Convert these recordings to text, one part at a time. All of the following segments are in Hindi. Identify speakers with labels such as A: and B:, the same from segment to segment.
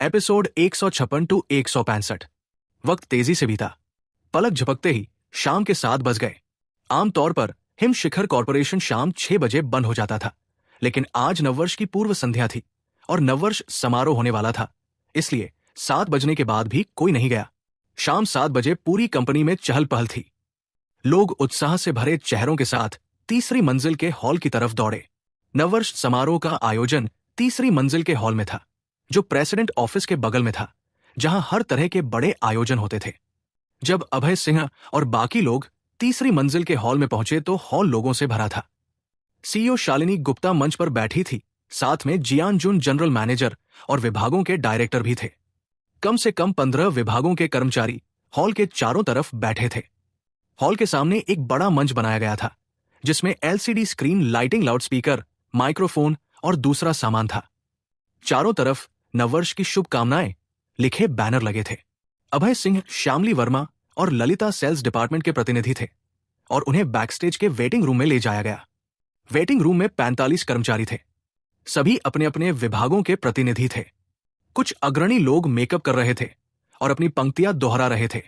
A: Episode 156 to 165। वक्त तेजी से बीता। पलक झपकते ही शाम के 7 बज गए। आमतौर पर हिम शिखर कॉरपोरेशन शाम 6 बजे बंद हो जाता था, लेकिन आज नववर्ष की पूर्व संध्या थी और नववर्ष समारोह होने वाला था, इसलिए 7 बजने के बाद भी कोई नहीं गया। शाम 7 बजे पूरी कंपनी में चहल पहल थी। लोग उत्साह से भरे चेहरों के साथ तीसरी मंजिल के हॉल की तरफ दौड़े। नववर्ष समारोह का आयोजन तीसरी मंजिल के हॉल में था, जो प्रेसिडेंट ऑफिस के बगल में था, जहां हर तरह के बड़े आयोजन होते थे। जब अभय सिंह और बाकी लोग तीसरी मंजिल के हॉल में पहुंचे तो हॉल लोगों से भरा था। सीईओ शालिनी गुप्ता मंच पर बैठी थी, साथ में जियान जुन जनरल मैनेजर और विभागों के डायरेक्टर भी थे। कम से कम 15 विभागों के कर्मचारी हॉल के चारों तरफ बैठे थे। हॉल के सामने एक बड़ा मंच बनाया गया था, जिसमें LCD screen, lighting, loudspeaker, microphone और दूसरा सामान था। चारों तरफ नववर्ष की शुभकामनाएं लिखे बैनर लगे थे। अभय सिंह, श्यामली वर्मा और ललिता सेल्स डिपार्टमेंट के प्रतिनिधि थे और उन्हें बैकस्टेज के वेटिंग रूम में ले जाया गया। वेटिंग रूम में 45 कर्मचारी थे। सभी अपने अपने विभागों के प्रतिनिधि थे। कुछ अग्रणी लोग मेकअप कर रहे थे और अपनी पंक्तियां दोहरा रहे थे।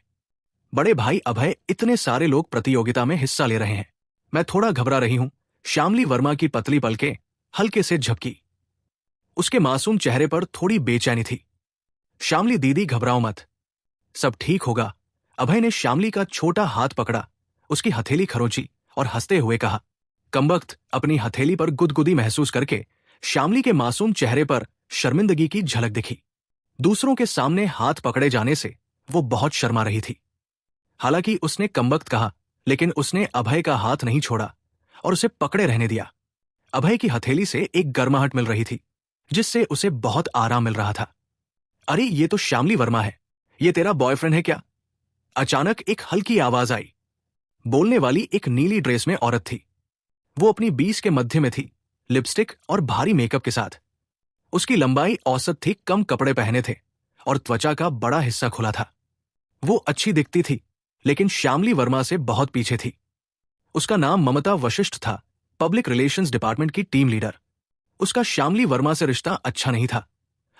A: बड़े भाई अभय, इतने सारे लोग प्रतियोगिता में हिस्सा ले रहे हैं, मैं थोड़ा घबरा रही हूं। श्यामली वर्मा की पतली पलकें हल्के से झपकी। उसके मासूम चेहरे पर थोड़ी बेचैनी थी। श्यामली दीदी, घबराओ मत, सब ठीक होगा। अभय ने श्यामली का छोटा हाथ पकड़ा, उसकी हथेली खरोंची और हंसते हुए कहा। कमबख्त अपनी हथेली पर गुदगुदी महसूस करके श्यामली के मासूम चेहरे पर शर्मिंदगी की झलक दिखी। दूसरों के सामने हाथ पकड़े जाने से वो बहुत शर्मा रही थी। हालांकि उसने कमबख्त कहा, लेकिन उसने अभय का हाथ नहीं छोड़ा और उसे पकड़े रहने दिया। अभय की हथेली से एक गर्माहट मिल रही थी, जिससे उसे बहुत आराम मिल रहा था। अरे, ये तो श्यामली वर्मा है, ये तेरा बॉयफ्रेंड है क्या? अचानक एक हल्की आवाज आई। बोलने वाली एक नीली ड्रेस में औरत थी। वो अपनी 20 के मध्य में थी, लिपस्टिक और भारी मेकअप के साथ। उसकी लंबाई औसत थी, कम कपड़े पहने थे और त्वचा का बड़ा हिस्सा खुला था। वो अच्छी दिखती थी, लेकिन श्यामली वर्मा से बहुत पीछे थी। उसका नाम ममता वशिष्ठ था, पब्लिक रिलेशंस डिपार्टमेंट की टीम लीडर। उसका श्यामली वर्मा से रिश्ता अच्छा नहीं था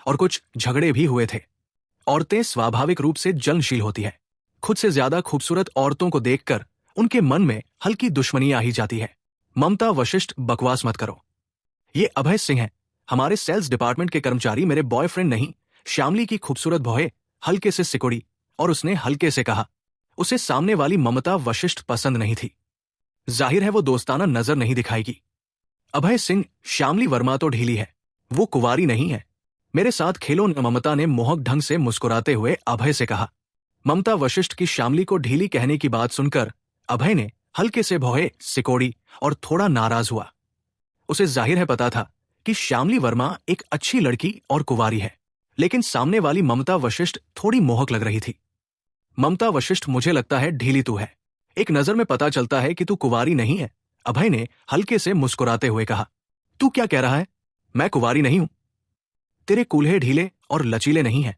A: और कुछ झगड़े भी हुए थे। औरतें स्वाभाविक रूप से जलनशील होती है। खुद से ज्यादा खूबसूरत औरतों को देखकर उनके मन में हल्की दुश्मनी आ ही जाती है। ममता वशिष्ठ, बकवास मत करो। ये अभय सिंह है, हमारे सेल्स डिपार्टमेंट के कर्मचारी, मेरे बॉयफ्रेंड नहीं। श्यामली की खूबसूरत भौहें हल्के से सिकुड़ी और उसने हल्के से कहा। उसे सामने वाली ममता वशिष्ठ पसंद नहीं थी। जाहिर है वो दोस्ताना नजर नहीं दिखाएगी। अभय सिंह, श्यामली वर्मा तो ढीली है, वो कुंवारी नहीं है, मेरे साथ खेलो न। ममता ने मोहक ढंग से मुस्कुराते हुए अभय से कहा। ममता वशिष्ठ की श्यामली को ढीली कहने की बात सुनकर अभय ने हल्के से भौहें सिकोड़ी और थोड़ा नाराज हुआ। उसे जाहिर है पता था कि श्यामली वर्मा एक अच्छी लड़की और कुंवारी है, लेकिन सामने वाली ममता वशिष्ठ थोड़ी मोहक लग रही थी। ममता वशिष्ठ, मुझे लगता है ढीली तू है, एक नजर में पता चलता है कि तू कुंवारी नहीं है। अभय ने हल्के से मुस्कुराते हुए कहा। तू क्या कह रहा है? मैं कुंवारी नहीं हूं। तेरे कूल्हे ढीले और लचीले नहीं है,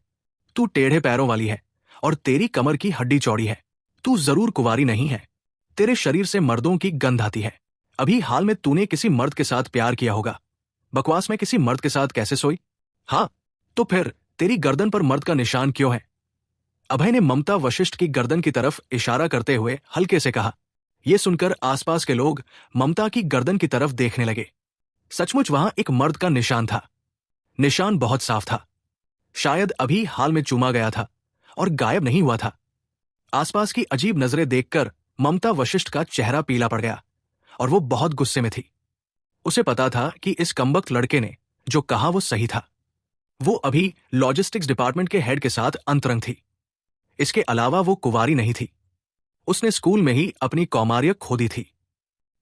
A: तू टेढ़े पैरों वाली है और तेरी कमर की हड्डी चौड़ी है। तू जरूर कुंवारी नहीं है। तेरे शरीर से मर्दों की गंध आती है। अभी हाल में तूने किसी मर्द के साथ प्यार किया होगा। बकवास, में किसी मर्द के साथ कैसे सोई? हाँ, तो फिर तेरी गर्दन पर मर्द का निशान क्यों है? अभय ने ममता वशिष्ठ की गर्दन की तरफ इशारा करते हुए हल्के से कहा। यह सुनकर आसपास के लोग ममता की गर्दन की तरफ देखने लगे। सचमुच वहां एक मर्द का निशान था। निशान बहुत साफ था, शायद अभी हाल में चूमा गया था और गायब नहीं हुआ था। आसपास की अजीब नजरें देखकर ममता वशिष्ठ का चेहरा पीला पड़ गया और वो बहुत गुस्से में थी। उसे पता था कि इस कमबख्त लड़के ने जो कहा वो सही था। वो अभी लॉजिस्टिक्स डिपार्टमेंट के हेड के साथ अंतरंग थी। इसके अलावा वो कुंवारी नहीं थी। उसने स्कूल में ही अपनी कौमार्य खो दी थी।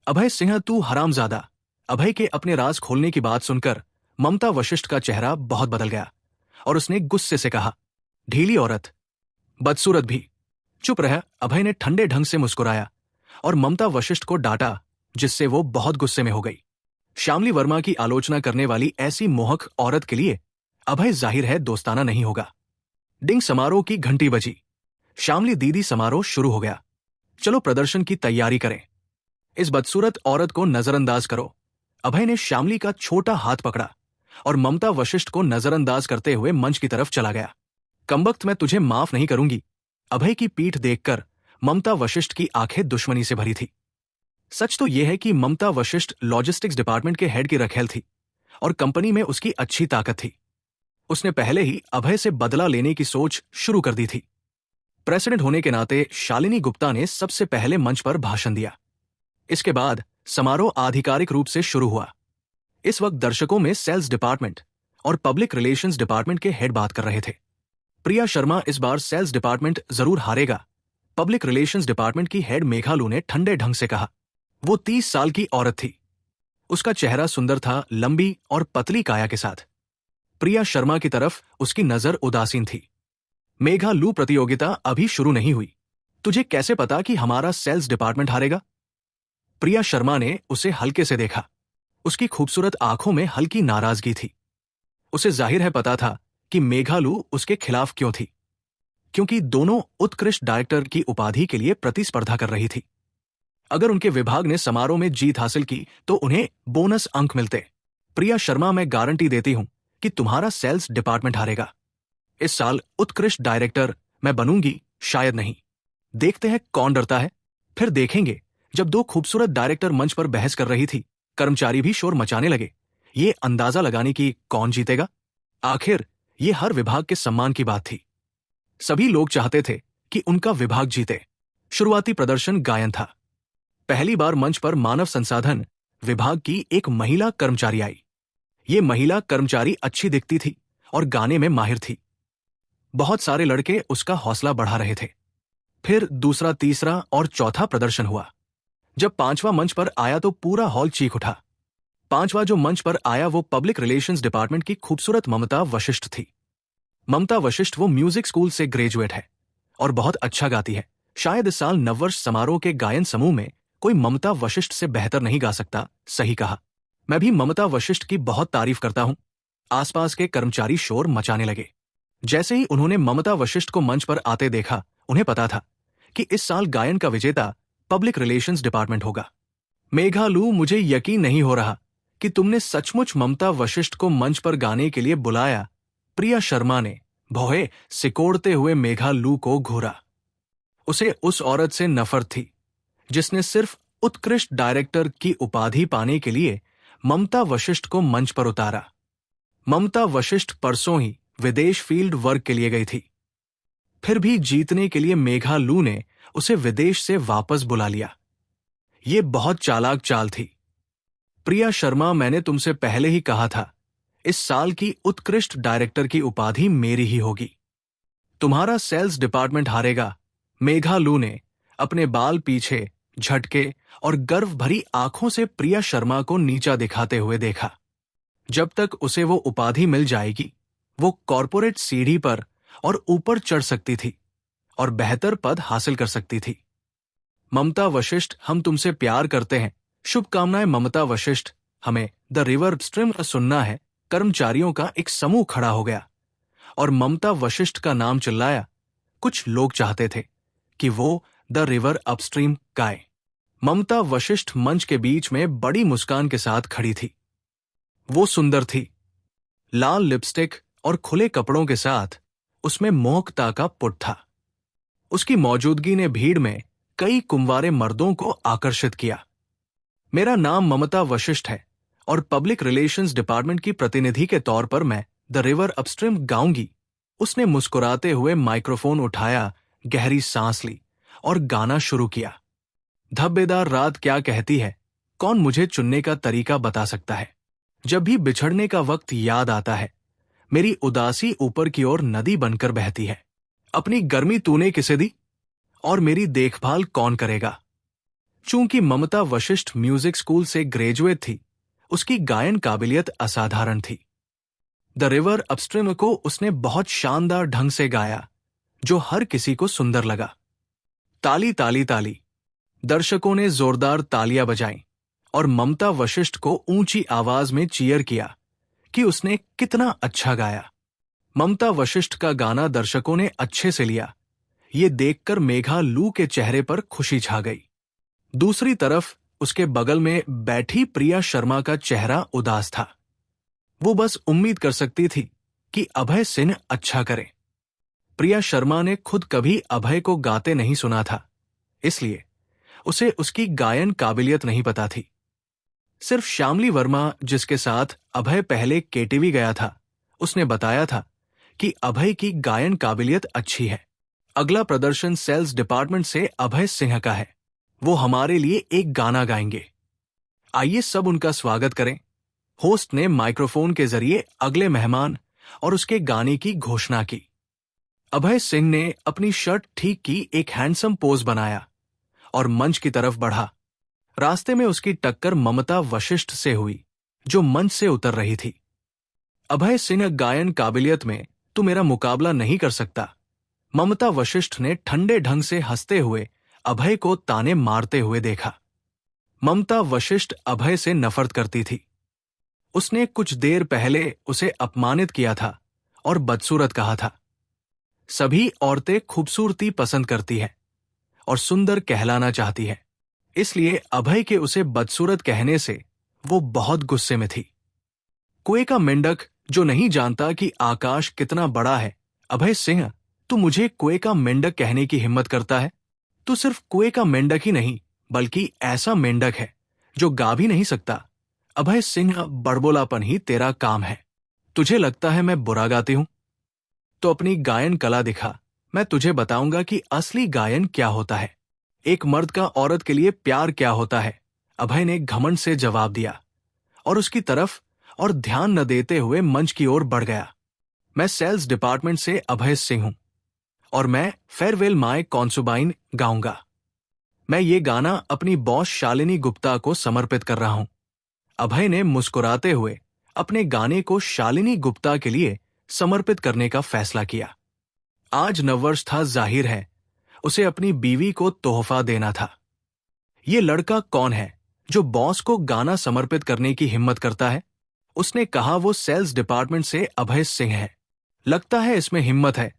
A: अभय सिंह, तू हरामजादा। अभय के अपने राज खोलने की बात सुनकर ममता वशिष्ठ का चेहरा बहुत बदल गया और उसने गुस्से से कहा। ढीली औरत, बदसूरत भी। चुप रह। अभय ने ठंडे ढंग से मुस्कुराया और ममता वशिष्ठ को डांटा, जिससे वो बहुत गुस्से में हो गई। श्यामली वर्मा की आलोचना करने वाली ऐसी मोहक औरत के लिए अभय जाहिर है दोस्ताना नहीं होगा। डिंग, समारोह की घंटी बजी। श्यामली दीदी, समारोह शुरू हो गया, चलो प्रदर्शन की तैयारी करें। इस बदसूरत औरत को नजरअंदाज करो। अभय ने श्यामली का छोटा हाथ पकड़ा और ममता वशिष्ठ को नजरअंदाज करते हुए मंच की तरफ चला गया। कमबख्त, मैं तुझे माफ नहीं करूंगी। अभय की पीठ देखकर ममता वशिष्ठ की आंखें दुश्मनी से भरी थी। सच तो यह है कि ममता वशिष्ठ लॉजिस्टिक्स डिपार्टमेंट के हेड की रखेल थी और कंपनी में उसकी अच्छी ताकत थी। उसने पहले ही अभय से बदला लेने की सोच शुरू कर दी थी। प्रेसिडेंट होने के नाते शालिनी गुप्ता ने सबसे पहले मंच पर भाषण दिया। इसके बाद समारोह आधिकारिक रूप से शुरू हुआ। इस वक्त दर्शकों में सेल्स डिपार्टमेंट और पब्लिक रिलेशंस डिपार्टमेंट के हेड बात कर रहे थे। प्रिया शर्मा इस बार सेल्स डिपार्टमेंट जरूर हारेगा, पब्लिक रिलेशंस डिपार्टमेंट की हेड मेघालू ने ठंडे ढंग से कहा। वो 30 साल की औरत थी। उसका चेहरा सुंदर था, लंबी और पतली काया के साथ। प्रिया शर्मा की तरफ उसकी नजर उदासीन थी। मेघालू, प्रतियोगिता अभी शुरू नहीं हुई। तुझे कैसे पता कि हमारा सेल्स डिपार्टमेंट हारेगा? प्रिया शर्मा ने उसे हल्के से देखा। उसकी खूबसूरत आंखों में हल्की नाराजगी थी। उसे जाहिर है पता था कि मेघालू उसके खिलाफ क्यों थी, क्योंकि दोनों उत्कृष्ट डायरेक्टर की उपाधि के लिए प्रतिस्पर्धा कर रही थी। अगर उनके विभाग ने समारोह में जीत हासिल की तो उन्हें बोनस अंक मिलते। प्रिया शर्मा, मैं गारंटी देती हूं कि तुम्हारा सेल्स डिपार्टमेंट हारेगा। इस साल उत्कृष्ट डायरेक्टर मैं बनूंगी, शायद नहीं। देखते हैं कौन डरता है। फिर देखेंगे। जब दो खूबसूरत डायरेक्टर मंच पर बहस कर रही थी, कर्मचारी भी शोर मचाने लगे। ये अंदाजा लगाने की कौन जीतेगा। आखिर ये हर विभाग के सम्मान की बात थी। सभी लोग चाहते थे कि उनका विभाग जीते। शुरुआती प्रदर्शन गायन था। पहली बार मंच पर मानव संसाधन विभाग की एक महिला कर्मचारी आई। ये महिला कर्मचारी अच्छी दिखती थी और गाने में माहिर थी। बहुत सारे लड़के उसका हौसला बढ़ा रहे थे। फिर दूसरा, तीसरा और चौथा प्रदर्शन हुआ। जब पांचवा मंच पर आया तो पूरा हॉल चीख उठा। पांचवा जो मंच पर आया वो पब्लिक रिलेशंस डिपार्टमेंट की खूबसूरत ममता वशिष्ठ थी। ममता वशिष्ठ वो म्यूजिक स्कूल से ग्रेजुएट है और बहुत अच्छा गाती है। शायद इस साल नववर्ष समारोह के गायन समूह में कोई ममता वशिष्ठ से बेहतर नहीं गा सकता। सही कहा। मैं भी ममता वशिष्ठ की बहुत तारीफ करता हूं। आसपास के कर्मचारी शोर मचाने लगे। जैसे ही उन्होंने ममता वशिष्ठ को मंच पर आते देखा, उन्हें पता था कि इस साल गायन का विजेता पब्लिक रिलेशंस डिपार्टमेंट होगा। मेघालू, मुझे यकीन नहीं हो रहा कि तुमने सचमुच ममता वशिष्ठ को मंच पर गाने के लिए बुलाया। प्रिया शर्मा ने भौहे सिकोड़ते हुए मेघालू को घूरा। उसे उस औरत से नफरत थी जिसने सिर्फ उत्कृष्ट डायरेक्टर की उपाधि पाने के लिए ममता वशिष्ठ को मंच पर उतारा। ममता वशिष्ठ परसों ही विदेश फील्ड वर्क के लिए गई थी। फिर भी जीतने के लिए मेघालू ने उसे विदेश से वापस बुला लिया। ये बहुत चालाक चाल थी। प्रिया शर्मा, मैंने तुमसे पहले ही कहा था, इस साल की उत्कृष्ट डायरेक्टर की उपाधि मेरी ही होगी। तुम्हारा सेल्स डिपार्टमेंट हारेगा। मेघालू ने अपने बाल पीछे झटके और गर्व भरी आंखों से प्रिया शर्मा को नीचा दिखाते हुए देखा। जब तक उसे वो उपाधि मिल जाएगी, वो कॉर्पोरेट सीढ़ी पर और ऊपर चढ़ सकती थी और बेहतर पद हासिल कर सकती थी। ममता वशिष्ठ, हम तुमसे प्यार करते हैं। शुभकामनाएं ममता वशिष्ठ। हमें द रिवर स्ट्रीम सुनना है। कर्मचारियों का एक समूह खड़ा हो गया और ममता वशिष्ठ का नाम चिल्लाया। कुछ लोग चाहते थे कि वो द रिवर अपस्ट्रीम गाए। ममता वशिष्ठ मंच के बीच में बड़ी मुस्कान के साथ खड़ी थी। वो सुंदर थी। लाल लिपस्टिक और खुले कपड़ों के साथ उसमें मोहकता का पुट था। उसकी मौजूदगी ने भीड़ में कई कुंवारे मर्दों को आकर्षित किया। मेरा नाम ममता वशिष्ठ है और पब्लिक रिलेशंस डिपार्टमेंट की प्रतिनिधि के तौर पर मैं द रिवर अपस्ट्रीम गाऊंगी। उसने मुस्कुराते हुए माइक्रोफोन उठाया, गहरी सांस ली और गाना शुरू किया। धब्बेदार रात क्या कहती है, कौन मुझे चुनने का तरीका बता सकता है। जब भी बिछड़ने का वक्त याद आता है, मेरी उदासी ऊपर की ओर नदी बनकर बहती है। अपनी गर्मी तूने किसे दी और मेरी देखभाल कौन करेगा। चूंकि ममता वशिष्ठ म्यूजिक स्कूल से ग्रेजुएट थी, उसकी गायन काबिलियत असाधारण थी। द रिवर अपस्ट्रीम को उसने बहुत शानदार ढंग से गाया, जो हर किसी को सुंदर लगा। ताली ताली ताली। दर्शकों ने जोरदार तालियां बजाईं और ममता वशिष्ठ को ऊंची आवाज में चीयर किया कि उसने कितना अच्छा गाया। ममता वशिष्ठ का गाना दर्शकों ने अच्छे से लिया। ये देखकर मेघालू के चेहरे पर खुशी छा गई। दूसरी तरफ उसके बगल में बैठी प्रिया शर्मा का चेहरा उदास था। वो बस उम्मीद कर सकती थी कि अभय सिंह अच्छा करे। प्रिया शर्मा ने खुद कभी अभय को गाते नहीं सुना था, इसलिए उसे उसकी गायन काबिलियत नहीं पता थी। सिर्फ श्यामली वर्मा, जिसके साथ अभय पहले केटीवी गया था, उसने बताया था कि अभय की गायन काबिलियत अच्छी है। अगला प्रदर्शन सेल्स डिपार्टमेंट से अभय सिंह का है। वो हमारे लिए एक गाना गाएंगे। आइए सब उनका स्वागत करें। होस्ट ने माइक्रोफोन के जरिए अगले मेहमान और उसके गाने की घोषणा की। अभय सिंह ने अपनी शर्ट ठीक की, एक हैंडसम पोज बनाया और मंच की तरफ बढ़ा। रास्ते में उसकी टक्कर ममता वशिष्ठ से हुई, जो मंच से उतर रही थी। अभय सिंह, गायन काबिलियत में तू मेरा मुकाबला नहीं कर सकता, ममता वशिष्ठ ने ठंडे ढंग से हंसते हुए अभय को ताने मारते हुए देखा। ममता वशिष्ठ अभय से नफरत करती थी। उसने कुछ देर पहले उसे अपमानित किया था और बदसूरत कहा था। सभी औरतें खूबसूरती पसंद करती हैं और सुंदर कहलाना चाहती हैं, इसलिए अभय के उसे बदसूरत कहने से वो बहुत गुस्से में थी। कुएं का मेंढक जो नहीं जानता कि आकाश कितना बड़ा है, अभय सिंह, तू मुझे कुएं का मेंढक कहने की हिम्मत करता है? तू सिर्फ कुएं का मेंढक ही नहीं, बल्कि ऐसा मेंढक है जो गा भी नहीं सकता। अभय सिंह, बड़बोलापन ही तेरा काम है। तुझे लगता है मैं बुरा गाती हूं? तो अपनी गायन कला दिखा, मैं तुझे बताऊंगा कि असली गायन क्या होता है। एक मर्द का औरत के लिए प्यार क्या होता है। अभय ने घमंड से जवाब दिया और उसकी तरफ और ध्यान न देते हुए मंच की ओर बढ़ गया। मैं सेल्स डिपार्टमेंट से अभय सिंह हूं और मैं फेयरवेल माय कॉन्सुबाइन गाऊंगा। मैं ये गाना अपनी बॉस शालिनी गुप्ता को समर्पित कर रहा हूं। अभय ने मुस्कुराते हुए अपने गाने को शालिनी गुप्ता के लिए समर्पित करने का फैसला किया। आज नववर्ष था, जाहिर है उसे अपनी बीवी को तोहफा देना था। ये लड़का कौन है जो बॉस को गाना समर्पित करने की हिम्मत करता है? उसने कहा वो सेल्स डिपार्टमेंट से अभय सिंह है। लगता है इसमें हिम्मत है,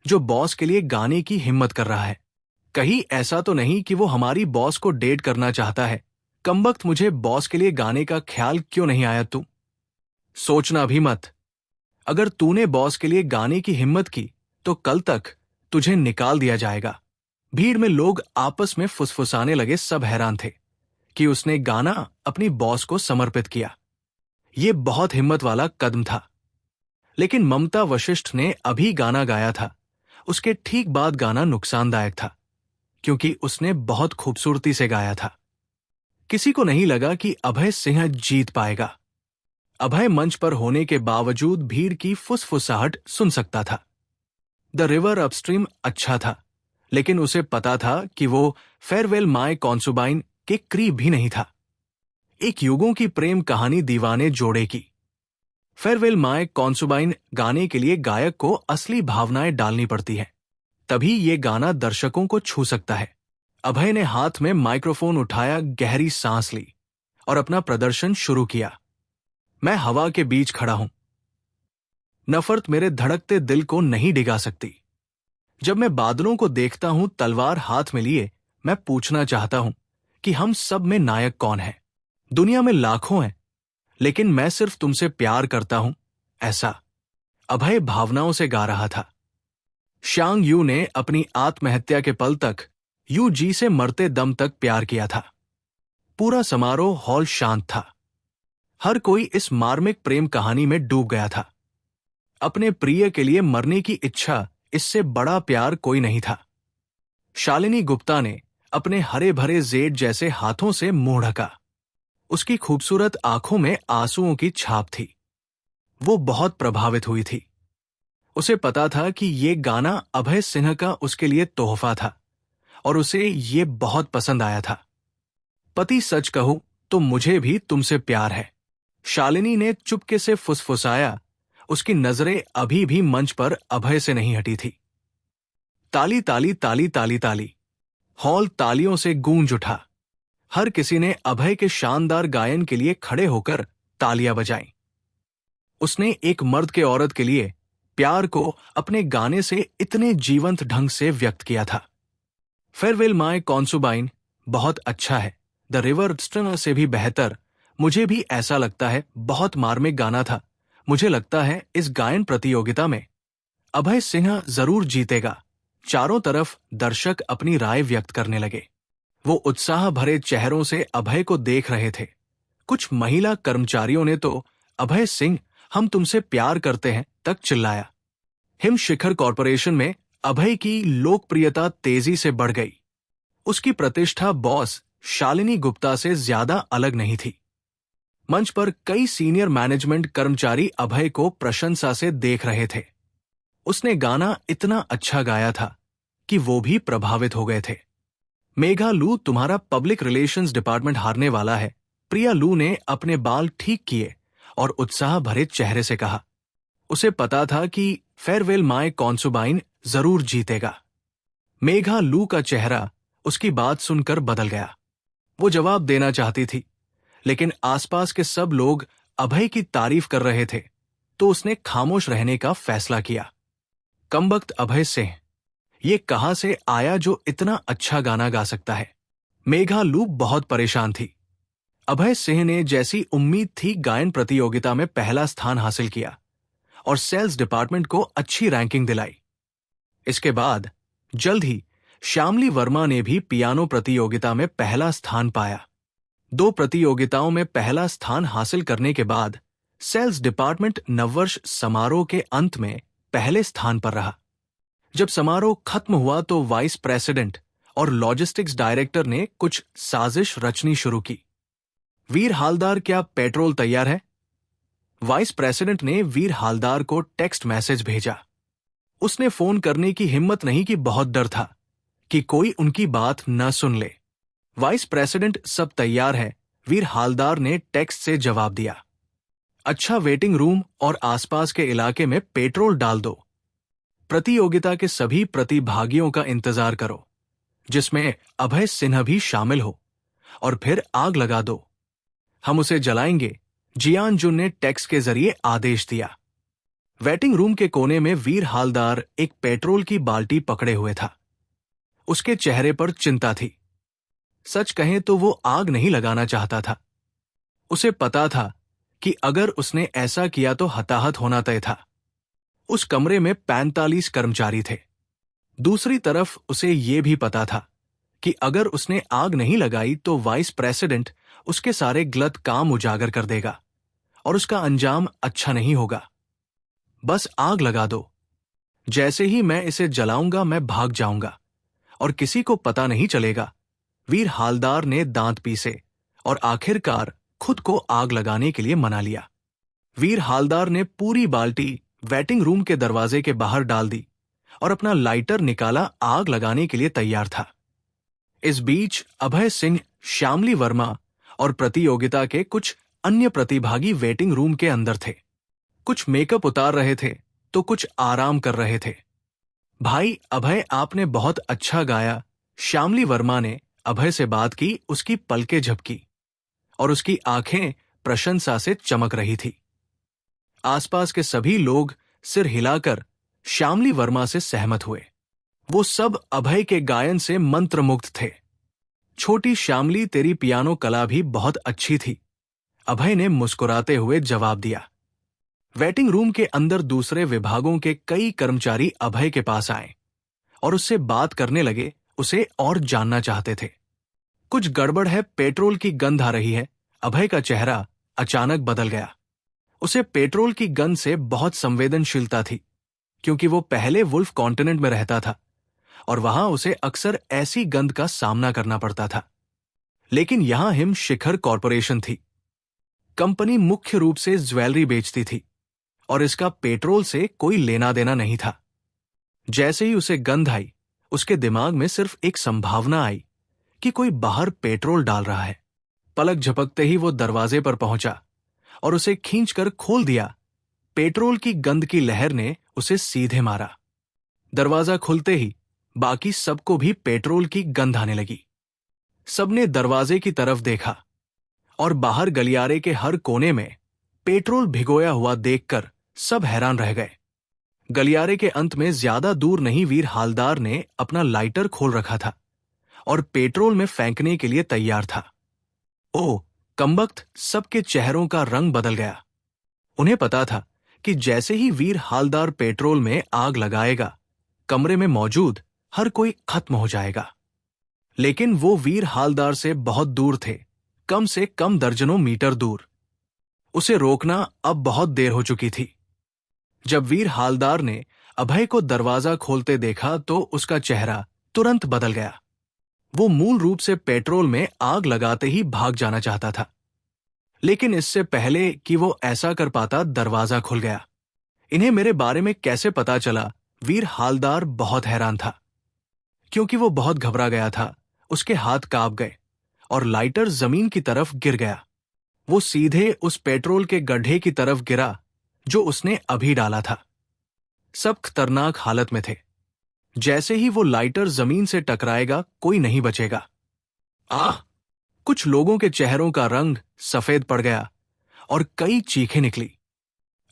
A: जो बॉस के लिए गाने की हिम्मत कर रहा है। कहीं ऐसा तो नहीं कि वो हमारी बॉस को डेट करना चाहता है? कमबख्त, मुझे बॉस के लिए गाने का ख्याल क्यों नहीं आया? तू सोचना भी मत। अगर तूने बॉस के लिए गाने की हिम्मत की तो कल तक तुझे निकाल दिया जाएगा। भीड़ में लोग आपस में फुसफुसाने लगे। सब हैरान थे कि उसने गाना अपनी बॉस को समर्पित किया। ये बहुत हिम्मत वाला कदम था। लेकिन ममता वशिष्ठ ने अभी गाना गाया था, उसके ठीक बाद गाना नुकसानदायक था, क्योंकि उसने बहुत खूबसूरती से गाया था। किसी को नहीं लगा कि अभय सिंह जीत पाएगा। अभय मंच पर होने के बावजूद भीड़ की फुसफुसाहट सुन सकता था। द रिवर अपस्ट्रीम अच्छा था, लेकिन उसे पता था कि वो फेयरवेल माय कॉन्सुबाइन के करीब भी नहीं था। एक युगों की प्रेम कहानी दीवाने जोड़े की। फेयरवेल माय कॉन्सुबाइन गाने के लिए गायक को असली भावनाएं डालनी पड़ती हैं, तभी ये गाना दर्शकों को छू सकता है। अभय ने हाथ में माइक्रोफोन उठाया, गहरी सांस ली और अपना प्रदर्शन शुरू किया। मैं हवा के बीच खड़ा हूं। नफरत मेरे धड़कते दिल को नहीं डिगा सकती। जब मैं बादलों को देखता हूं तलवार हाथ में लिए, मैं पूछना चाहता हूं कि हम सब में नायक कौन है? दुनिया में लाखों हैं, लेकिन मैं सिर्फ तुमसे प्यार करता हूं, ऐसा अभय भावनाओं से गा रहा था। शांग यू ने अपनी आत्महत्या के पल तक यू जी से मरते दम तक प्यार किया था। पूरा समारोह हॉल शांत था। हर कोई इस मार्मिक प्रेम कहानी में डूब गया था। अपने प्रिय के लिए मरने की इच्छा, इससे बड़ा प्यार कोई नहीं था। शालिनी गुप्ता ने अपने हरे भरे जेड जैसे हाथों से मुंह ढका। उसकी खूबसूरत आंखों में आंसुओं की छाप थी। वो बहुत प्रभावित हुई थी। उसे पता था कि ये गाना अभय सिंह का उसके लिए तोहफा था और उसे ये बहुत पसंद आया था। पति, सच कहूं तो मुझे भी तुमसे प्यार है, शालिनी ने चुपके से फुसफुसाया। उसकी नजरें अभी भी मंच पर अभय से नहीं हटी थी। ताली ताली ताली ताली ताली। हॉल तालियों से गूंज उठा। हर किसी ने अभय के शानदार गायन के लिए खड़े होकर तालियां बजाईं। उसने एक मर्द के औरत के लिए प्यार को अपने गाने से इतने जीवंत ढंग से व्यक्त किया था। फेयरवेल माय कॉन्सुबाइन बहुत अच्छा है, द रिवर अपस्ट्रीम से भी बेहतर। मुझे भी ऐसा लगता है, बहुत मार्मिक गाना था, मुझे लगता है इस गायन प्रतियोगिता में अभय सिंह जरूर जीतेगा। चारों तरफ दर्शक अपनी राय व्यक्त करने लगे। वो उत्साह भरे चेहरों से अभय को देख रहे थे। कुछ महिला कर्मचारियों ने तो अभय सिंह, हम तुमसे प्यार करते हैं तक चिल्लाया। हिम शिखर कॉरपोरेशन में अभय की लोकप्रियता तेजी से बढ़ गई। उसकी प्रतिष्ठा बॉस शालिनी गुप्ता से ज्यादा अलग नहीं थी। मंच पर कई सीनियर मैनेजमेंट कर्मचारी अभय को प्रशंसा से देख रहे थे। उसने गाना इतना अच्छा गाया था कि वो भी प्रभावित हो गए थे। मेघा लू, तुम्हारा पब्लिक रिलेशंस डिपार्टमेंट हारने वाला है, प्रिया लू ने अपने बाल ठीक किए और उत्साह भरे चेहरे से कहा। उसे पता था कि फेयरवेल माय कॉन्सुबाइन जरूर जीतेगा। मेघा लू का चेहरा उसकी बात सुनकर बदल गया। वो जवाब देना चाहती थी, लेकिन आसपास के सब लोग अभय की तारीफ कर रहे थे, तो उसने खामोश रहने का फैसला किया। कमबख्त अभय सिंह, ये कहां से आया जो इतना अच्छा गाना गा सकता है? मेघा लू बहुत परेशान थी। अभय सिंह ने जैसी उम्मीद थी गायन प्रतियोगिता में पहला स्थान हासिल किया और सेल्स डिपार्टमेंट को अच्छी रैंकिंग दिलाई। इसके बाद जल्द ही श्यामली वर्मा ने भी पियानो प्रतियोगिता में पहला स्थान पाया। 2 प्रतियोगिताओं में पहला स्थान हासिल करने के बाद सेल्स डिपार्टमेंट नववर्ष समारोह के अंत में पहले स्थान पर रहा। जब समारोह खत्म हुआ तो वाइस प्रेसिडेंट और लॉजिस्टिक्स डायरेक्टर ने कुछ साजिश रचनी शुरू की। वीर हालदार, क्या पेट्रोल तैयार है? वाइस प्रेसिडेंट ने वीर हालदार को टेक्स्ट मैसेज भेजा। उसने फोन करने की हिम्मत नहीं कि बहुत डर था कि कोई उनकी बात न सुन ले। वाइस प्रेसिडेंट, सब तैयार है, वीर हालदार ने टेक्स्ट से जवाब दिया। अच्छा, वेटिंग रूम और आसपास के इलाके में पेट्रोल डाल दो। प्रतियोगिता के सभी प्रतिभागियों का इंतजार करो, जिसमें अभय सिन्हा भी शामिल हो, और फिर आग लगा दो। हम उसे जलाएंगे, जियान जुन ने टेक्स्ट के जरिए आदेश दिया। वेटिंग रूम के कोने में वीर हालदार एक पेट्रोल की बाल्टी पकड़े हुए था। उसके चेहरे पर चिंता थी। सच कहें तो वो आग नहीं लगाना चाहता था। उसे पता था कि अगर उसने ऐसा किया तो हताहत होना तय था। उस कमरे में 45 कर्मचारी थे। दूसरी तरफ उसे ये भी पता था कि अगर उसने आग नहीं लगाई तो वाइस प्रेसिडेंट उसके सारे गलत काम उजागर कर देगा और उसका अंजाम अच्छा नहीं होगा। बस आग लगा दो। जैसे ही मैं इसे जलाऊंगा मैं भाग जाऊंगा और किसी को पता नहीं चलेगा। वीर हालदार ने दांत पीसे और आखिरकार खुद को आग लगाने के लिए मना लिया। वीर हालदार ने पूरी बाल्टी वेटिंग रूम के दरवाजे के बाहर डाल दी और अपना लाइटर निकाला, आग लगाने के लिए तैयार था। इस बीच अभय सिंह, श्यामली वर्मा और प्रतियोगिता के कुछ अन्य प्रतिभागी वेटिंग रूम के अंदर थे। कुछ मेकअप उतार रहे थे तो कुछ आराम कर रहे थे। भाई अभय, आपने बहुत अच्छा गाया। श्यामली वर्मा ने अभय से बात की। उसकी पलकें झपकी और उसकी आंखें प्रशंसा से चमक रही थी। आसपास के सभी लोग सिर हिलाकर श्यामली वर्मा से सहमत हुए। वो सब अभय के गायन से मंत्रमुग्ध थे। छोटी श्यामली, तेरी पियानो कला भी बहुत अच्छी थी, अभय ने मुस्कुराते हुए जवाब दिया। वेटिंग रूम के अंदर दूसरे विभागों के कई कर्मचारी अभय के पास आए और उससे बात करने लगे। उसे और जानना चाहते थे। कुछ गड़बड़ है, पेट्रोल की गंध आ रही है। अभय का चेहरा अचानक बदल गया। उसे पेट्रोल की गंध से बहुत संवेदनशीलता थी, क्योंकि वो पहले वुल्फ कॉन्टिनेंट में रहता था और वहां उसे अक्सर ऐसी गंध का सामना करना पड़ता था। लेकिन यहां हिम शिखर कॉरपोरेशन थी। कंपनी मुख्य रूप से ज्वेलरी बेचती थी और इसका पेट्रोल से कोई लेना देना नहीं था। जैसे ही उसे गंध आई, उसके दिमाग में सिर्फ एक संभावना आई कि कोई बाहर पेट्रोल डाल रहा है। पलक झपकते ही वो दरवाजे पर पहुंचा और उसे खींचकर खोल दिया। पेट्रोल की गंध की लहर ने उसे सीधे मारा। दरवाजा खुलते ही बाकी सबको भी पेट्रोल की गंध आने लगी। सबने दरवाजे की तरफ देखा और बाहर गलियारे के हर कोने में पेट्रोल भिगोया हुआ देखकर सब हैरान रह गए। गलियारे के अंत में ज्यादा दूर नहीं वीर हालदार ने अपना लाइटर खोल रखा था और पेट्रोल में फेंकने के लिए तैयार था। ओह कमबख्त, सबके चेहरों का रंग बदल गया। उन्हें पता था कि जैसे ही वीर हालदार पेट्रोल में आग लगाएगा, कमरे में मौजूद हर कोई खत्म हो जाएगा। लेकिन वो वीर हालदार से बहुत दूर थे, कम से कम दर्जनों मीटर दूर। उसे रोकना अब बहुत देर हो चुकी थी। जब वीर हालदार ने अभय को दरवाजा खोलते देखा तो उसका चेहरा तुरंत बदल गया। वो मूल रूप से पेट्रोल में आग लगाते ही भाग जाना चाहता था, लेकिन इससे पहले कि वो ऐसा कर पाता, दरवाजा खुल गया। इन्हें मेरे बारे में कैसे पता चला? वीर हालदार बहुत हैरान था, क्योंकि वो बहुत घबरा गया था। उसके हाथ कांप गए और लाइटर जमीन की तरफ गिर गया। वो सीधे उस पेट्रोल के गड्ढे की तरफ गिरा जो उसने अभी डाला था। सब खतरनाक हालत में थे। जैसे ही वो लाइटर जमीन से टकराएगा, कोई नहीं बचेगा। आह! कुछ लोगों के चेहरों का रंग सफेद पड़ गया और कई चीखें निकली।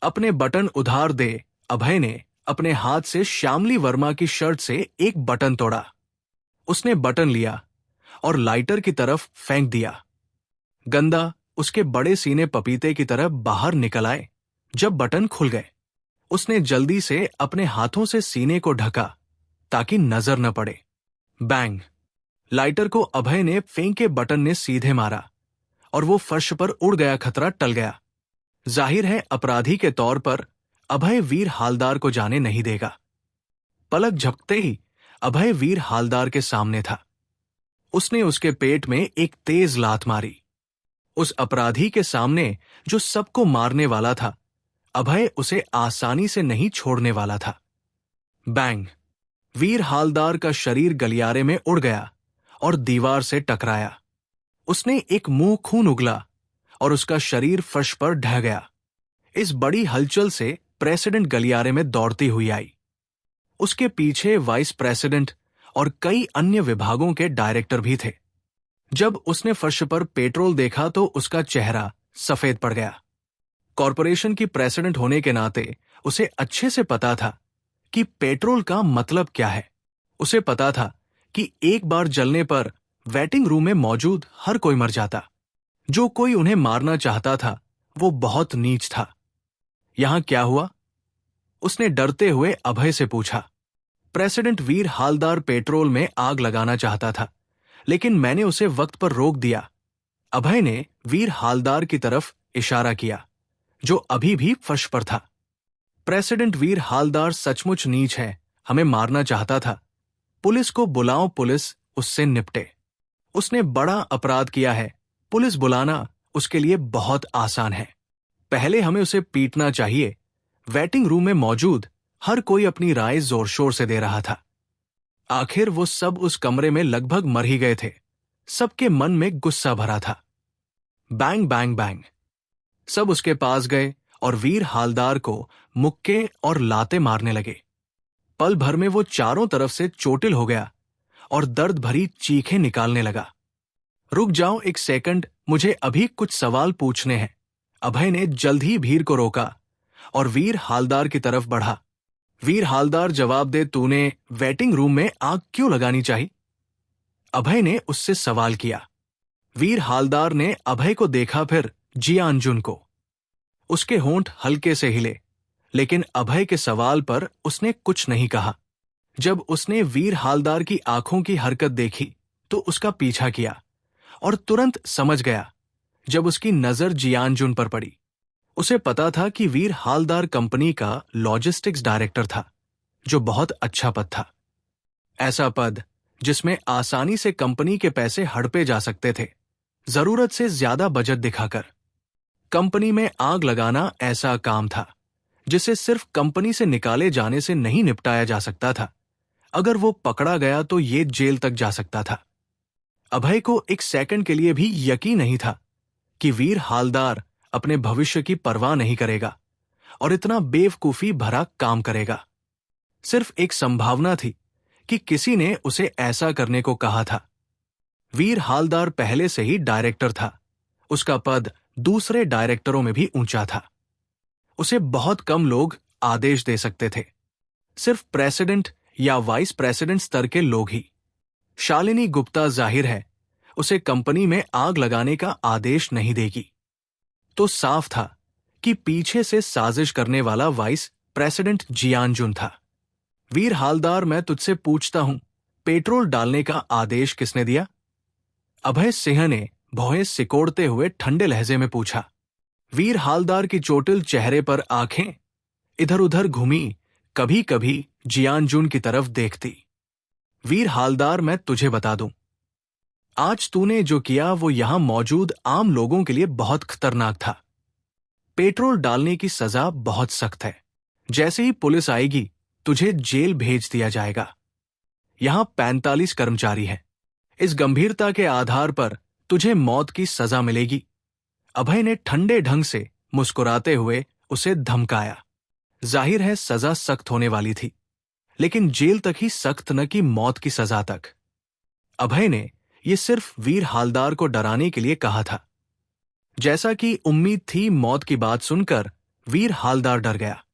A: अपने बटन उधार दे, अभय ने अपने हाथ से श्यामली वर्मा की शर्ट से एक बटन तोड़ा। उसने बटन लिया और लाइटर की तरफ फेंक दिया। गंदा उसके बड़े सीने पपीते की तरफ बाहर निकल आए। जब बटन खुल गए, उसने जल्दी से अपने हाथों से सीने को ढका ताकि नजर न पड़े। बैंग! लाइटर को अभय ने फेंके बटन ने सीधे मारा और वो फर्श पर उड़ गया। खतरा टल गया। जाहिर है, अपराधी के तौर पर अभय वीर हालदार को जाने नहीं देगा। पलक झपकते ही अभय वीर हालदार के सामने था। उसने उसके पेट में एक तेज लात मारी। उस अपराधी के सामने जो सबको मारने वाला था, अभय उसे आसानी से नहीं छोड़ने वाला था। बैंग! वीर हालदार का शरीर गलियारे में उड़ गया और दीवार से टकराया। उसने एक मुंह खून उगला और उसका शरीर फर्श पर ढह गया। इस बड़ी हलचल से प्रेसिडेंट गलियारे में दौड़ती हुई आई। उसके पीछे वाइस प्रेसिडेंट और कई अन्य विभागों के डायरेक्टर भी थे। जब उसने फर्श पर पेट्रोल देखा तो उसका चेहरा सफेद पड़ गया। कॉरपोरेशन की प्रेसिडेंट होने के नाते उसे अच्छे से पता था कि पेट्रोल का मतलब क्या है। उसे पता था कि एक बार जलने पर वेटिंग रूम में मौजूद हर कोई मर जाता। जो कोई उन्हें मारना चाहता था वो बहुत नीच था। यहां क्या हुआ? उसने डरते हुए अभय से पूछा। प्रेसिडेंट वीर हालदार पेट्रोल में आग लगाना चाहता था, लेकिन मैंने उसे वक्त पर रोक दिया। अभय ने वीर हालदार की तरफ इशारा किया, जो अभी भी फर्श पर था। प्रेसिडेंट वीर हालदार सचमुच नीच है, हमें मारना चाहता था। पुलिस को बुलाओ, पुलिस उससे निपटे। उसने बड़ा अपराध किया है। पुलिस बुलाना उसके लिए बहुत आसान है। पहले हमें उसे पीटना चाहिए। वेटिंग रूम में मौजूद हर कोई अपनी राय जोर शोर से दे रहा था। आखिर वो सब उस कमरे में लगभग मर ही गए थे। सबके मन में गुस्सा भरा था। Bang bang bang! सब उसके पास गए और वीर हालदार को मुक्के और लाते मारने लगे। पल भर में वो चारों तरफ से चोटिल हो गया और दर्द भरी चीखें निकालने लगा। रुक जाओ एक सेकंड, मुझे अभी कुछ सवाल पूछने हैं। अभय ने जल्द ही भीड़ को रोका और वीर हालदार की तरफ बढ़ा। वीर हालदार, जवाब दे, तूने वेटिंग रूम में आग क्यों लगानी चाहिए? अभय ने उससे सवाल किया। वीर हालदार ने अभय को देखा, फिर जियानजुन को। उसके होंठ हल्के से हिले, लेकिन अभय के सवाल पर उसने कुछ नहीं कहा। जब उसने वीर हालदार की आंखों की हरकत देखी तो उसका पीछा किया और तुरंत समझ गया। जब उसकी नजर जियानजुन पर पड़ी, उसे पता था कि वीर हालदार कंपनी का लॉजिस्टिक्स डायरेक्टर था, जो बहुत अच्छा पद था। ऐसा पद जिसमें आसानी से कंपनी के पैसे हड़पे जा सकते थे, जरूरत से ज्यादा बजट दिखाकर। कंपनी में आग लगाना ऐसा काम था जिसे सिर्फ कंपनी से निकाले जाने से नहीं निपटाया जा सकता था। अगर वो पकड़ा गया तो ये जेल तक जा सकता था। अभय को एक सेकंड के लिए भी यकीन नहीं था कि वीर हालदार अपने भविष्य की परवाह नहीं करेगा और इतना बेवकूफी भरा काम करेगा। सिर्फ एक संभावना थी कि किसी ने उसे ऐसा करने को कहा था। वीर हालदार पहले से ही डायरेक्टर था। उसका पद दूसरे डायरेक्टरों में भी ऊंचा था। उसे बहुत कम लोग आदेश दे सकते थे, सिर्फ प्रेसिडेंट या वाइस प्रेसिडेंट स्तर के लोग ही। शालिनी गुप्ता जाहिर है उसे कंपनी में आग लगाने का आदेश नहीं देगी। तो साफ था कि पीछे से साजिश करने वाला वाइस प्रेसिडेंट जियान था। वीर हालदार, मैं तुझसे पूछता हूं, पेट्रोल डालने का आदेश किसने दिया? अभय सिंह ने भौहें सिकोड़ते हुए ठंडे लहजे में पूछा। वीर हालदार की चोटिल चेहरे पर आंखें इधर उधर घूमी, कभी कभी जियान की तरफ देखती। वीर हालदार, मैं तुझे बता दूं, आज तूने जो किया वो यहां मौजूद आम लोगों के लिए बहुत खतरनाक था। पेट्रोल डालने की सजा बहुत सख्त है। जैसे ही पुलिस आएगी तुझे जेल भेज दिया जाएगा। यहां 45 कर्मचारी हैं। इस गंभीरता के आधार पर तुझे मौत की सजा मिलेगी। अभय ने ठंडे ढंग से मुस्कुराते हुए उसे धमकाया। जाहिर है सजा सख्त होने वाली थी, लेकिन जेल तक ही सख्त न कि मौत की सजा तक। अभय ने यह सिर्फ वीर हालदार को डराने के लिए कहा था। जैसा कि उम्मीद थी, मौत की बात सुनकर वीर हालदार डर गया।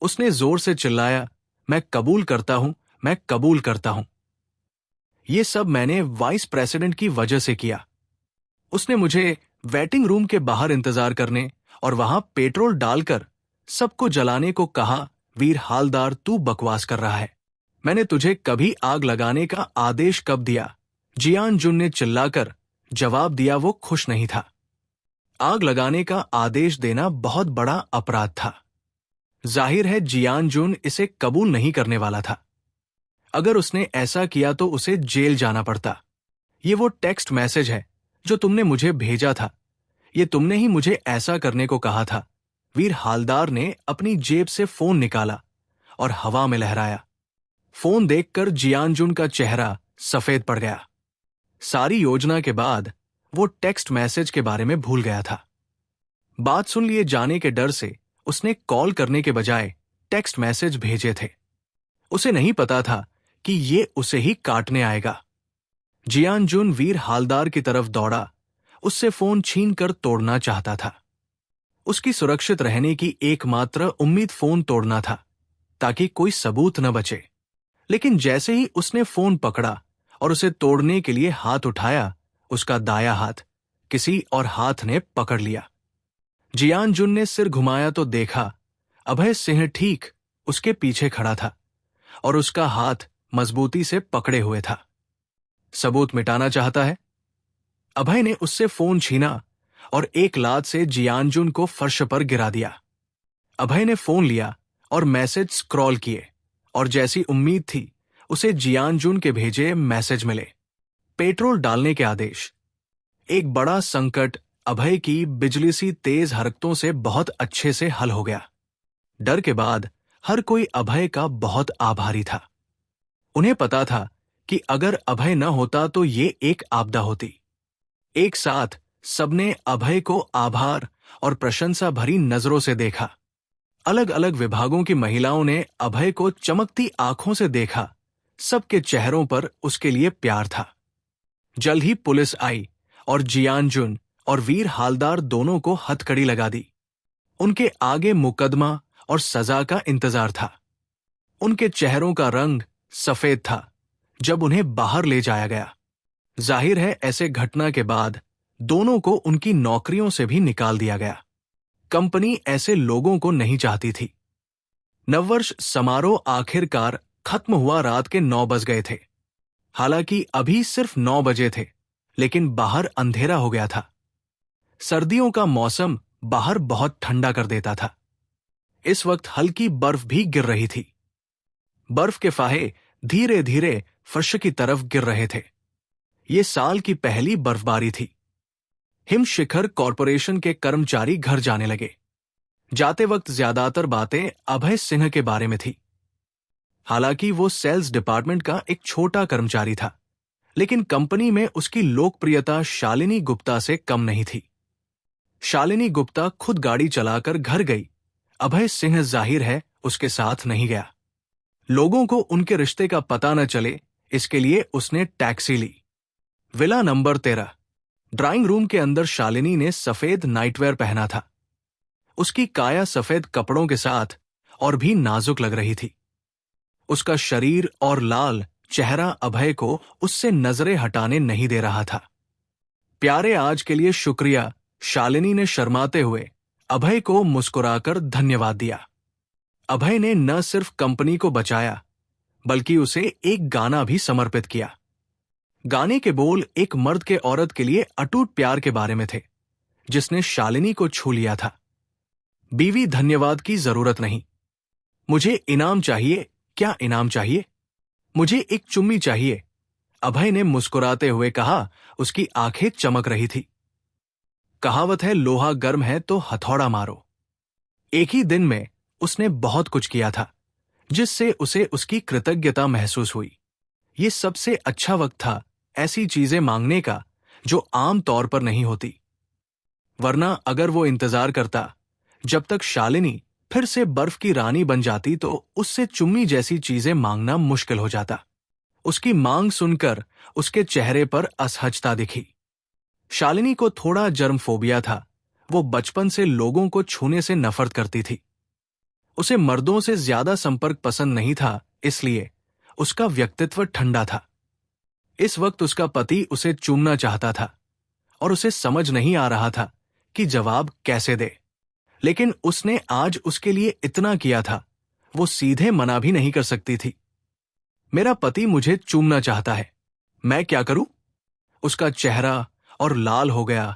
A: उसने जोर से चिल्लाया, मैं कबूल करता हूं, मैं कबूल करता हूं। यह सब मैंने वाइस प्रेसिडेंट की वजह से किया। उसने मुझे वेटिंग रूम के बाहर इंतजार करने और वहां पेट्रोल डालकर सबको जलाने को कहा। वीर हालदार, तू बकवास कर रहा है। मैंने तुझे कभी आग लगाने का आदेश कब दिया? जियान ने चिल्लाकर जवाब दिया। वो खुश नहीं था। आग लगाने का आदेश देना बहुत बड़ा अपराध था। जाहिर है जियान इसे कबूल नहीं करने वाला था। अगर उसने ऐसा किया तो उसे जेल जाना पड़ता। ये वो टेक्स्ट मैसेज है जो तुमने मुझे भेजा था। ये तुमने ही मुझे ऐसा करने को कहा था। वीर हालदार ने अपनी जेब से फोन निकाला और हवा में लहराया। फोन देखकर जियान का चेहरा सफेद पड़ गया। सारी योजना के बाद वो टेक्स्ट मैसेज के बारे में भूल गया था। बात सुन लिए जाने के डर से उसने कॉल करने के बजाय टेक्स्ट मैसेज भेजे थे। उसे नहीं पता था कि ये उसे ही काटने आएगा। जियान वीर हालदार की तरफ दौड़ा, उससे फोन छीनकर तोड़ना चाहता था। उसकी सुरक्षित रहने की एकमात्र उम्मीद फोन तोड़ना था, ताकि कोई सबूत न बचे। लेकिन जैसे ही उसने फोन पकड़ा और उसे तोड़ने के लिए हाथ उठाया, उसका दायां हाथ किसी और हाथ ने पकड़ लिया। जियान ने सिर घुमाया तो देखा अभय सिंह ठीक उसके पीछे खड़ा था और उसका हाथ मजबूती से पकड़े हुए था। सबूत मिटाना चाहता है? अभय ने उससे फोन छीना और एक लात से जियान को फर्श पर गिरा दिया। अभय ने फोन लिया और मैसेज स्क्रॉल किए, और जैसी उम्मीद थी उसे जियान के भेजे मैसेज मिले। पेट्रोल डालने के आदेश। एक बड़ा संकट अभय की बिजली सी तेज हरकतों से बहुत अच्छे से हल हो गया। डर के बाद हर कोई अभय का बहुत आभारी था। उन्हें पता था कि अगर अभय न होता तो ये एक आपदा होती। एक साथ सबने अभय को आभार और प्रशंसा भरी नजरों से देखा। अलग अलग विभागों की महिलाओं ने अभय को चमकती आंखों से देखा। सबके चेहरों पर उसके लिए प्यार था। जल्द ही पुलिस आई और जियान और वीर हालदार दोनों को हथकड़ी लगा दी। उनके आगे मुकदमा और सजा का इंतजार था। उनके चेहरों का रंग सफेद था जब उन्हें बाहर ले जाया गया। जाहिर है ऐसे घटना के बाद दोनों को उनकी नौकरियों से भी निकाल दिया गया। कंपनी ऐसे लोगों को नहीं चाहती थी। नववर्ष समारोह आखिरकार खत्म हुआ। रात के 9 बज गए थे। हालांकि अभी सिर्फ 9 बजे थे, लेकिन बाहर अंधेरा हो गया था। सर्दियों का मौसम बाहर बहुत ठंडा कर देता था। इस वक्त हल्की बर्फ भी गिर रही थी। बर्फ के फाहे धीरे धीरे फर्श की तरफ गिर रहे थे। ये साल की पहली बर्फबारी थी। हिम शिखर कॉरपोरेशन के कर्मचारी घर जाने लगे। जाते वक्त ज्यादातर बातें अभय सिंह के बारे में थी। हालांकि वो सेल्स डिपार्टमेंट का एक छोटा कर्मचारी था, लेकिन कंपनी में उसकी लोकप्रियता शालिनी गुप्ता से कम नहीं थी। शालिनी गुप्ता खुद गाड़ी चलाकर घर गई। अभय सिंह जाहिर है उसके साथ नहीं गया। लोगों को उनके रिश्ते का पता न चले, इसके लिए उसने टैक्सी ली। Villa number 13। ड्राइंग रूम के अंदर शालिनी ने सफेद नाइटवेयर पहना था। उसकी काया सफेद कपड़ों के साथ और भी नाजुक लग रही थी। उसका शरीर और लाल चेहरा अभय को उससे नजरें हटाने नहीं दे रहा था। प्यारे, आज के लिए शुक्रिया, शालिनी ने शर्माते हुए अभय को मुस्कुराकर धन्यवाद दिया। अभय ने न सिर्फ कंपनी को बचाया बल्कि उसे एक गाना भी समर्पित किया। गाने के बोल एक मर्द के औरत के लिए अटूट प्यार के बारे में थे, जिसने शालिनी को छू लिया था। बीवी, धन्यवाद की जरूरत नहीं। मुझे इनाम चाहिए। क्या इनाम चाहिए? मुझे एक चुम्मी चाहिए, अभय ने मुस्कुराते हुए कहा। उसकी आंखें चमक रही थी। कहावत है, लोहा गर्म है तो हथौड़ा मारो। एक ही दिन में उसने बहुत कुछ किया था, जिससे उसे उसकी कृतज्ञता महसूस हुई। ये सबसे अच्छा वक्त था ऐसी चीजें मांगने का जो आम तौर पर नहीं होती। वरना अगर वो इंतजार करता जब तक शालिनी फिर से बर्फ की रानी बन जाती तो उससे चुम्मी जैसी चीजें मांगना मुश्किल हो जाता। उसकी मांग सुनकर उसके चेहरे पर असहजता दिखी। शालिनी को थोड़ा जर्मफोबिया था। वो बचपन से लोगों को छूने से नफरत करती थी। उसे मर्दों से ज्यादा संपर्क पसंद नहीं था, इसलिए उसका व्यक्तित्व ठंडा था। इस वक्त उसका पति उसे चूमना चाहता था और उसे समझ नहीं आ रहा था कि जवाब कैसे दे। लेकिन उसने आज उसके लिए इतना किया था, वो सीधे मना भी नहीं कर सकती थी। मेरा पति मुझे चूमना चाहता है, मैं क्या करूं? उसका चेहरा और लाल हो गया।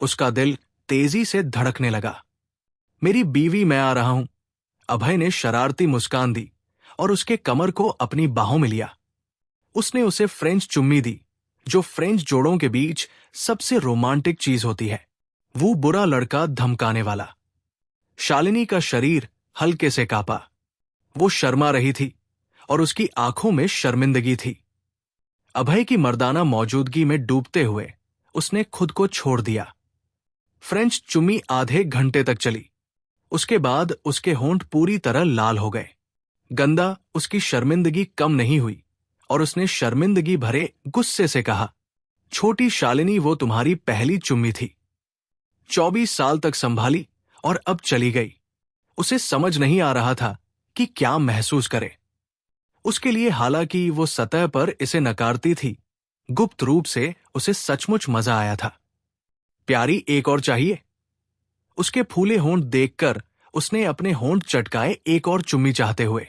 A: उसका दिल तेजी से धड़कने लगा। मेरी बीवी, मैं आ रहा हूं। अभय ने शरारती मुस्कान दी और उसके कमर को अपनी बाहों में लिया। उसने उसे फ्रेंच चुम्मी दी, जो फ्रेंच जोड़ों के बीच सबसे रोमांटिक चीज होती है। वो बुरा लड़का धमकाने वाला। शालिनी का शरीर हल्के से कांपा। वो शर्मा रही थी और उसकी आंखों में शर्मिंदगी थी। अभय की मर्दाना मौजूदगी में डूबते हुए उसने खुद को छोड़ दिया। फ्रेंच चुम्मी आधे घंटे तक चली। उसके बाद उसके होंठ पूरी तरह लाल हो गए। गंदा उसकी शर्मिंदगी कम नहीं हुई और उसने शर्मिंदगी भरे गुस्से से कहा, छोटी शालिनी, वो तुम्हारी पहली चुम्मी थी। 24 साल तक संभाली और अब चली गई। उसे समझ नहीं आ रहा था कि क्या महसूस करे। उसके लिए हालांकि वो सतह पर इसे नकारती थी, गुप्त रूप से उसे सचमुच मजा आया था। प्यारी, एक और चाहिए? उसके फूले होंठ देखकर उसने अपने होंठ चटकाए एक और चुम्मी चाहते हुए।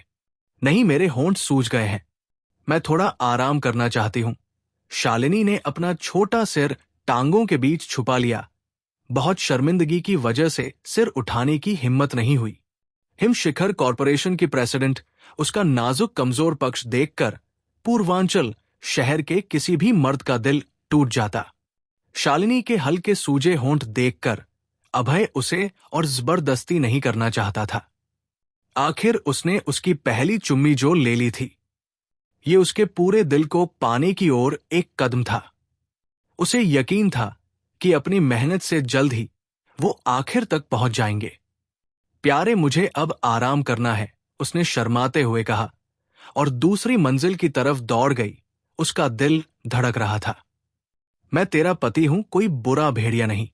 A: नहीं, मेरे होंठ सूज गए हैं, मैं थोड़ा आराम करना चाहती हूं। शालिनी ने अपना छोटा सिर टांगों के बीच छुपा लिया। बहुत शर्मिंदगी की वजह से सिर उठाने की हिम्मत नहीं हुई। हिमशिखर कॉरपोरेशन की प्रेसिडेंट उसका नाजुक कमजोर पक्ष देखकर पूर्वांचल शहर के किसी भी मर्द का दिल टूट जाता। शालिनी के हल्के सूजे होंठ देखकर अभय उसे और जबरदस्ती नहीं करना चाहता था। आखिर उसने उसकी पहली चुम्मी जो ले ली थी, ये उसके पूरे दिल को पाने की ओर एक कदम था। उसे यकीन था कि अपनी मेहनत से जल्द ही वो आखिर तक पहुंच जाएंगे। प्यारे, मुझे अब आराम करना है, उसने शर्माते हुए कहा और दूसरी मंजिल की तरफ दौड़ गई। उसका दिल धड़क रहा था। मैं तेरा पति हूं, कोई बुरा भेड़िया नहीं।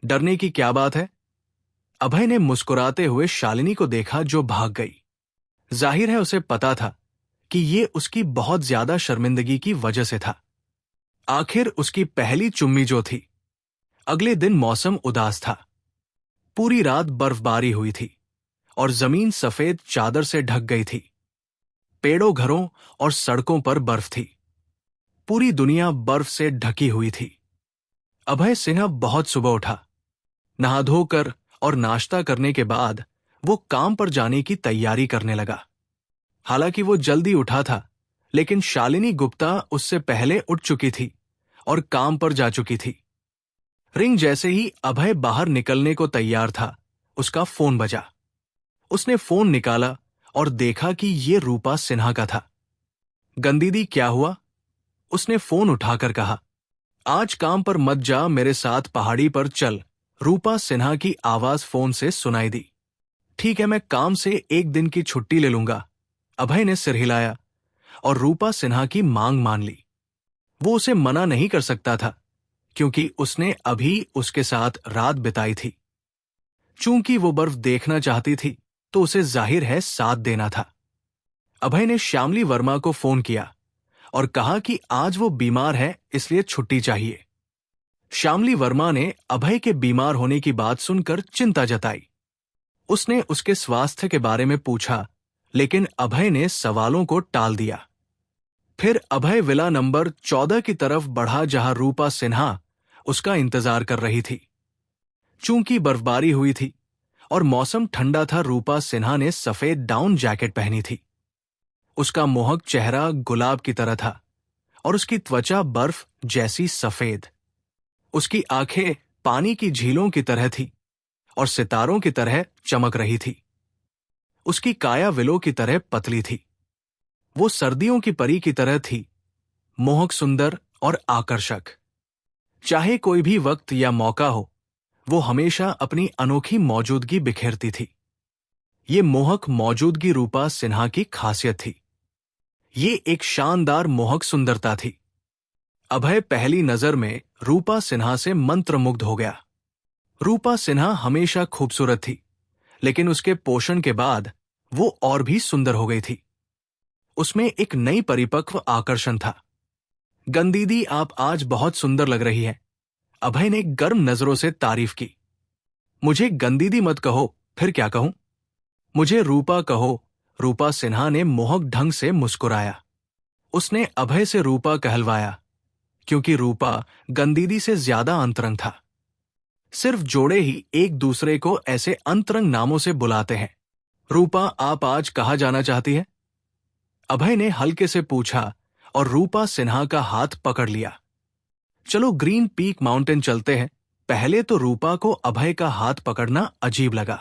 A: डरने की क्या बात है? अभय ने मुस्कुराते हुए शालिनी को देखा जो भाग गई। जाहिर है उसे पता था कि ये उसकी बहुत ज्यादा शर्मिंदगी की वजह से था। आखिर उसकी पहली चुम्मी जो थी। अगले दिन मौसम उदास था। पूरी रात बर्फबारी हुई थी और जमीन सफेद चादर से ढक गई थी। पेड़ों, घरों और सड़कों पर बर्फ थी। पूरी दुनिया बर्फ से ढकी हुई थी। अभय सिन्हा बहुत सुबह उठा। नहा धोकर और नाश्ता करने के बाद वो काम पर जाने की तैयारी करने लगा। हालांकि वो जल्दी उठा था, लेकिन शालिनी गुप्ता उससे पहले उठ चुकी थी और काम पर जा चुकी थी। रिंग जैसे ही अभय बाहर निकलने को तैयार था, उसका फोन बजा। उसने फोन निकाला और देखा कि ये रूपा सिन्हा का था। गंदीदी, क्या हुआ? उसने फोन उठाकर कहा। आज काम पर मत जा, मेरे साथ पहाड़ी पर चल, रूपा सिन्हा की आवाज फोन से सुनाई दी। ठीक है, मैं काम से एक दिन की छुट्टी ले लूंगा। अभय ने सिर हिलाया और रूपा सिन्हा की मांग मान ली। वो उसे मना नहीं कर सकता था, क्योंकि उसने अभी उसके साथ रात बिताई थी। चूंकि वो बर्फ देखना चाहती थी, तो उसे जाहिर है साथ देना था। अभय ने श्यामली वर्मा को फोन किया और कहा कि आज वो बीमार है, इसलिए छुट्टी चाहिए। श्यामली वर्मा ने अभय के बीमार होने की बात सुनकर चिंता जताई। उसने उसके स्वास्थ्य के बारे में पूछा, लेकिन अभय ने सवालों को टाल दिया। फिर अभय विला नंबर 14 की तरफ बढ़ा, जहां रूपा सिन्हा उसका इंतजार कर रही थी। चूंकि बर्फबारी हुई थी और मौसम ठंडा था, रूपा सिन्हा ने सफेद डाउन जैकेट पहनी थी। उसका मोहक चेहरा गुलाब की तरह था और उसकी त्वचा बर्फ जैसी सफेद। उसकी आंखें पानी की झीलों की तरह थी और सितारों की तरह चमक रही थी। उसकी काया विलो की तरह पतली थी। वो सर्दियों की परी की तरह थी, मोहक, सुंदर और आकर्षक। चाहे कोई भी वक्त या मौका हो, वो हमेशा अपनी अनोखी मौजूदगी बिखेरती थी। ये मोहक मौजूदगी रूपा सिन्हा की खासियत थी। ये एक शानदार मोहक सुंदरता थी। अभय पहली नजर में रूपा सिन्हा से मंत्रमुग्ध हो गया। रूपा सिन्हा हमेशा खूबसूरत थी, लेकिन उसके पोषण के बाद वो और भी सुंदर हो गई थी। उसमें एक नई परिपक्व आकर्षण था। गंदीदी, आप आज बहुत सुंदर लग रही है, अभय ने गर्म नजरों से तारीफ की। मुझे गंदीदी मत कहो, फिर क्या कहूं? मुझे रूपा कहो, रूपा सिन्हा ने मोहक ढंग से मुस्कुराया। उसने अभय से रूपा कहलवाया, क्योंकि रूपा गंदीदी से ज्यादा अंतरंग था। सिर्फ जोड़े ही एक दूसरे को ऐसे अंतरंग नामों से बुलाते हैं। रूपा, आप आज कहाँ जाना चाहती है? अभय ने हल्के से पूछा और रूपा सिन्हा का हाथ पकड़ लिया। चलो ग्रीन पीक माउंटेन चलते हैं। पहले तो रूपा को अभय का हाथ पकड़ना अजीब लगा,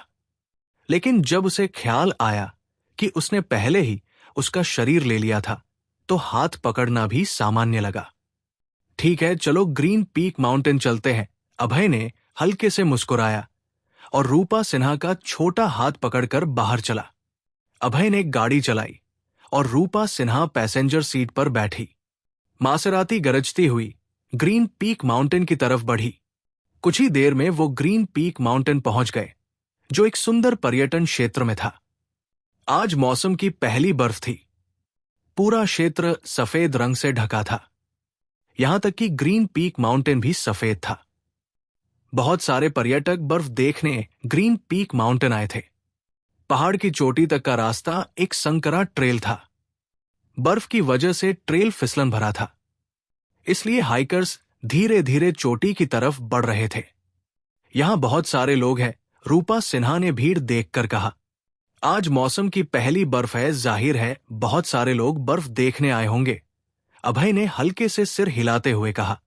A: लेकिन जब उसे ख्याल आया कि उसने पहले ही उसका शरीर ले लिया था, तो हाथ पकड़ना भी सामान्य लगा। ठीक है, चलो ग्रीन पीक माउंटेन चलते हैं, अभय ने हल्के से मुस्कुराया और रूपा सिन्हा का छोटा हाथ पकड़कर बाहर चला। अभय ने गाड़ी चलाई और रूपा सिन्हा पैसेंजर सीट पर बैठी। मासेराती गरजती हुई ग्रीन पीक माउंटेन की तरफ बढ़ी। कुछ ही देर में वो ग्रीन पीक माउंटेन पहुंच गए, जो एक सुंदर पर्यटन क्षेत्र में था। आज मौसम की पहली बर्फ थी। पूरा क्षेत्र सफेद रंग से ढका था, यहां तक कि ग्रीन पीक माउंटेन भी सफेद था। बहुत सारे पर्यटक बर्फ देखने ग्रीन पीक माउंटेन आए थे। पहाड़ की चोटी तक का रास्ता एक संकरा ट्रेल था। बर्फ की वजह से ट्रेल फिसलन भरा था, इसलिए हाइकर्स धीरे धीरे चोटी की तरफ बढ़ रहे थे। यहां बहुत सारे लोग हैं, रूपा सिन्हा ने भीड़ देखकर कहा। आज मौसम की पहली बर्फ है, जाहिर है बहुत सारे लोग बर्फ देखने आए होंगे, अभय ने हल्के से सिर हिलाते हुए कहा।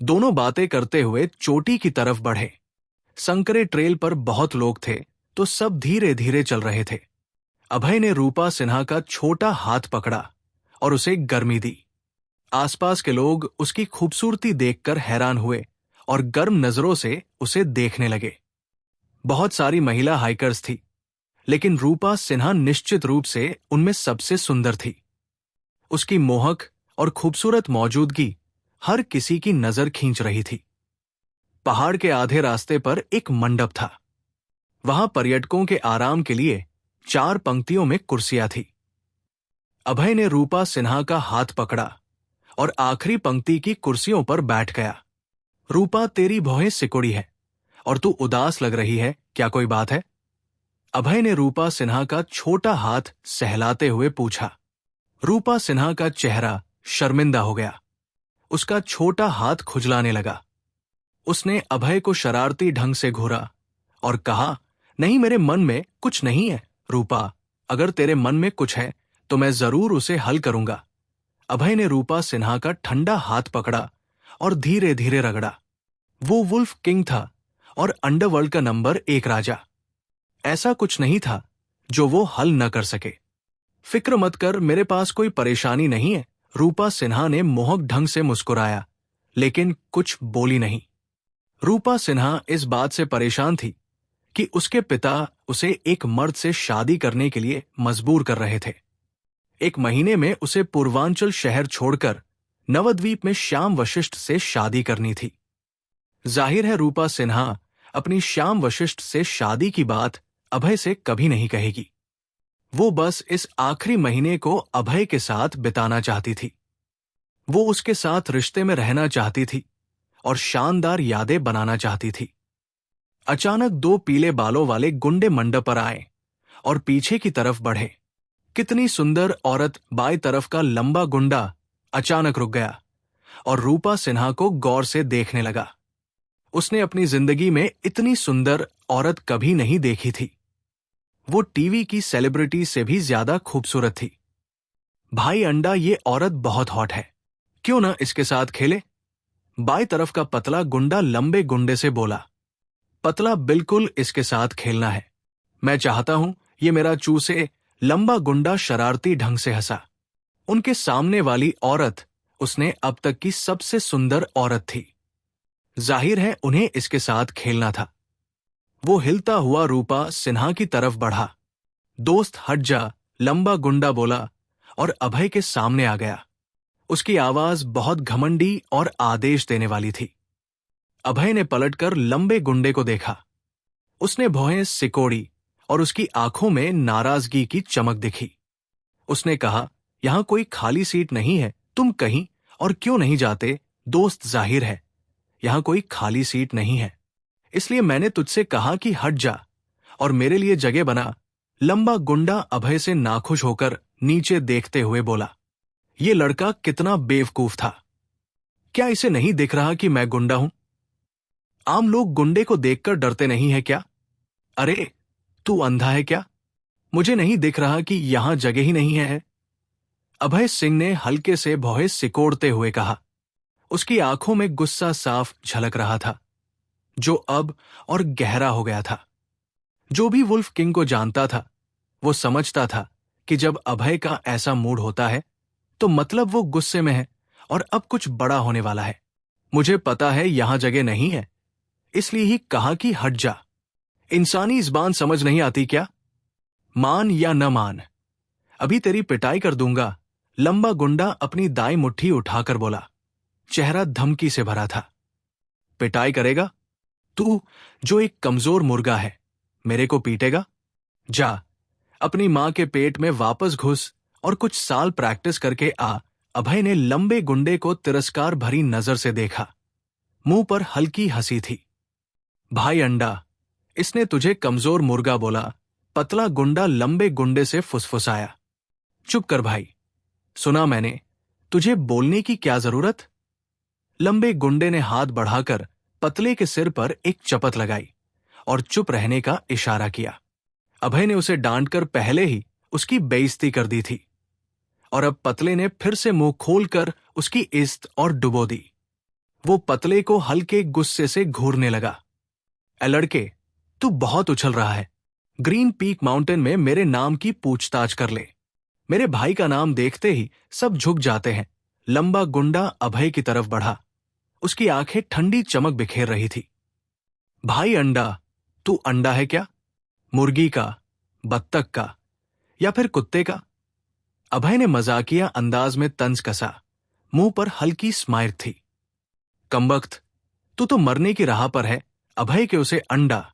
A: दोनों बातें करते हुए चोटी की तरफ बढ़े। संकरे ट्रेल पर बहुत लोग थे, तो सब धीरे धीरे चल रहे थे। अभय ने रूपा सिन्हा का छोटा हाथ पकड़ा और उसे गर्मी दी। आसपास के लोग उसकी खूबसूरती देखकर हैरान हुए और गर्म नजरों से उसे देखने लगे। बहुत सारी महिला हाइकर्स थी, लेकिन रूपा सिन्हा निश्चित रूप से उनमें सबसे सुंदर थी। उसकी मोहक और खूबसूरत मौजूदगी हर किसी की नजर खींच रही थी। पहाड़ के आधे रास्ते पर एक मंडप था। वहां पर्यटकों के आराम के लिए 4 पंक्तियों में कुर्सियां थी। अभय ने रूपा सिन्हा का हाथ पकड़ा और आखिरी पंक्ति की कुर्सियों पर बैठ गया। रूपा, तेरी भौहें सिकुड़ी है और तू उदास लग रही है, क्या कोई बात है? अभय ने रूपा सिन्हा का छोटा हाथ सहलाते हुए पूछा। रूपा सिन्हा का चेहरा शर्मिंदा हो गया। उसका छोटा हाथ खुजलाने लगा। उसने अभय को शरारती ढंग से घूरा और कहा, नहीं, मेरे मन में कुछ नहीं है रूपा, अगर तेरे मन में कुछ है तो मैं जरूर उसे हल करूंगा। अभय ने रूपा सिन्हा का ठंडा हाथ पकड़ा और धीरे धीरे रगड़ा। वो वुल्फ किंग था और अंडरवर्ल्ड का नंबर 1 राजा। ऐसा कुछ नहीं था जो वो हल न कर सके। फिक्र मत कर, मेरे पास कोई परेशानी नहीं है, रूपा सिन्हा ने मोहक ढंग से मुस्कुराया, लेकिन कुछ बोली नहीं। रूपा सिन्हा इस बात से परेशान थी कि उसके पिता उसे एक मर्द से शादी करने के लिए मजबूर कर रहे थे। 1 महीने में उसे पूर्वांचल शहर छोड़कर नवद्वीप में श्याम वशिष्ठ से शादी करनी थी। जाहिर है रूपा सिन्हा अपनी श्याम वशिष्ठ से शादी की बात अभय से कभी नहीं कहेगी। वो बस इस आखिरी महीने को अभय के साथ बिताना चाहती थी। वो उसके साथ रिश्ते में रहना चाहती थी और शानदार यादें बनाना चाहती थी। अचानक दो पीले बालों वाले गुंडे मंडप पर आए और पीछे की तरफ बढ़े। कितनी सुंदर औरत! बाई तरफ का लंबा गुंडा अचानक रुक गया और रूपा सिन्हा को गौर से देखने लगा। उसने अपनी जिंदगी में इतनी सुंदर औरत कभी नहीं देखी थी। वो टीवी की सेलिब्रिटी से भी ज्यादा खूबसूरत थी। भाई अंडा, ये औरत बहुत हॉट है, क्यों ना इसके साथ खेले? बाई तरफ का पतला गुंडा लंबे गुंडे से बोला। पतला, बिल्कुल इसके साथ खेलना है, मैं चाहता हूं ये मेरा चूसे। लंबा गुंडा शरारती ढंग से हंसा। उनके सामने वाली औरत उसने अब तक की सबसे सुंदर औरत थी। जाहिर है उन्हें इसके साथ खेलना था। वो हिलता हुआ रूपा सिन्हा की तरफ बढ़ा। दोस्त हट जा, लंबा गुंडा बोला और अभय के सामने आ गया। उसकी आवाज बहुत घमंडी और आदेश देने वाली थी। अभय ने पलटकर लंबे गुंडे को देखा। उसने भौहें सिकोड़ी और उसकी आंखों में नाराजगी की चमक दिखी। उसने कहा, यहां कोई खाली सीट नहीं है, तुम कहीं और क्यों नहीं जाते? दोस्त, जाहिर है यहां कोई खाली सीट नहीं है, इसलिए मैंने तुझसे कहा कि हट जा और मेरे लिए जगह बना। लंबा गुंडा अभय से नाखुश होकर नीचे देखते हुए बोला। ये लड़का कितना बेवकूफ था। क्या इसे नहीं दिख रहा कि मैं गुंडा हूं? आम लोग गुंडे को देखकर डरते नहीं है क्या? अरे तू अंधा है क्या? मुझे नहीं दिख रहा कि यहां जगह ही नहीं है? अभय सिंह ने हल्के से भौहें सिकोड़ते हुए कहा। उसकी आंखों में गुस्सा साफ झलक रहा था, जो अब और गहरा हो गया था। जो भी वुल्फ किंग को जानता था वो समझता था कि जब अभय का ऐसा मूड होता है तो मतलब वो गुस्से में है और अब कुछ बड़ा होने वाला है। मुझे पता है यहां जगह नहीं है, इसलिए ही कहा कि हट जा। इंसानी ज़बान समझ नहीं आती क्या? मान या न मान, अभी तेरी पिटाई कर दूंगा। लंबा गुंडा अपनी दाई मुट्ठी उठाकर बोला। चेहरा धमकी से भरा था। पिटाई करेगा? तू जो एक कमजोर मुर्गा है, मेरे को पीटेगा? जा अपनी मां के पेट में वापस घुस और कुछ साल प्रैक्टिस करके आ। अभय ने लंबे गुंडे को तिरस्कार भरी नजर से देखा। मुंह पर हल्की हंसी थी। भाई अंडा, इसने तुझे कमजोर मुर्गा बोला। पतला गुंडा लंबे गुंडे से फुसफुसाया। चुप कर भाई, सुना मैंने, तुझे बोलने की क्या जरूरत? लंबे गुंडे ने हाथ बढ़ाकर पतले के सिर पर एक चपत लगाई और चुप रहने का इशारा किया। अभय ने उसे डांटकर पहले ही उसकी बेइज्जती कर दी थी और अब पतले ने फिर से मुंह खोलकर उसकी इज्जत और डुबो दी। वो पतले को हल्के गुस्से से घूरने लगा। ए लड़के, तू बहुत उछल रहा है। ग्रीन पीक माउंटेन में मेरे नाम की पूछताछ कर ले। मेरे भाई का नाम देखते ही सब झुक जाते हैं। लंबा गुंडा अभय की तरफ बढ़ा। उसकी आंखें ठंडी चमक बिखेर रही थी। भाई अंडा, तू अंडा है क्या? मुर्गी का, बत्तख का या फिर कुत्ते का? अभय ने मजाकिया अंदाज में तंज कसा। मुंह पर हल्की स्माइल थी। कमबख्त, तू तो मरने की राह पर है। अभय के उसे अंडा,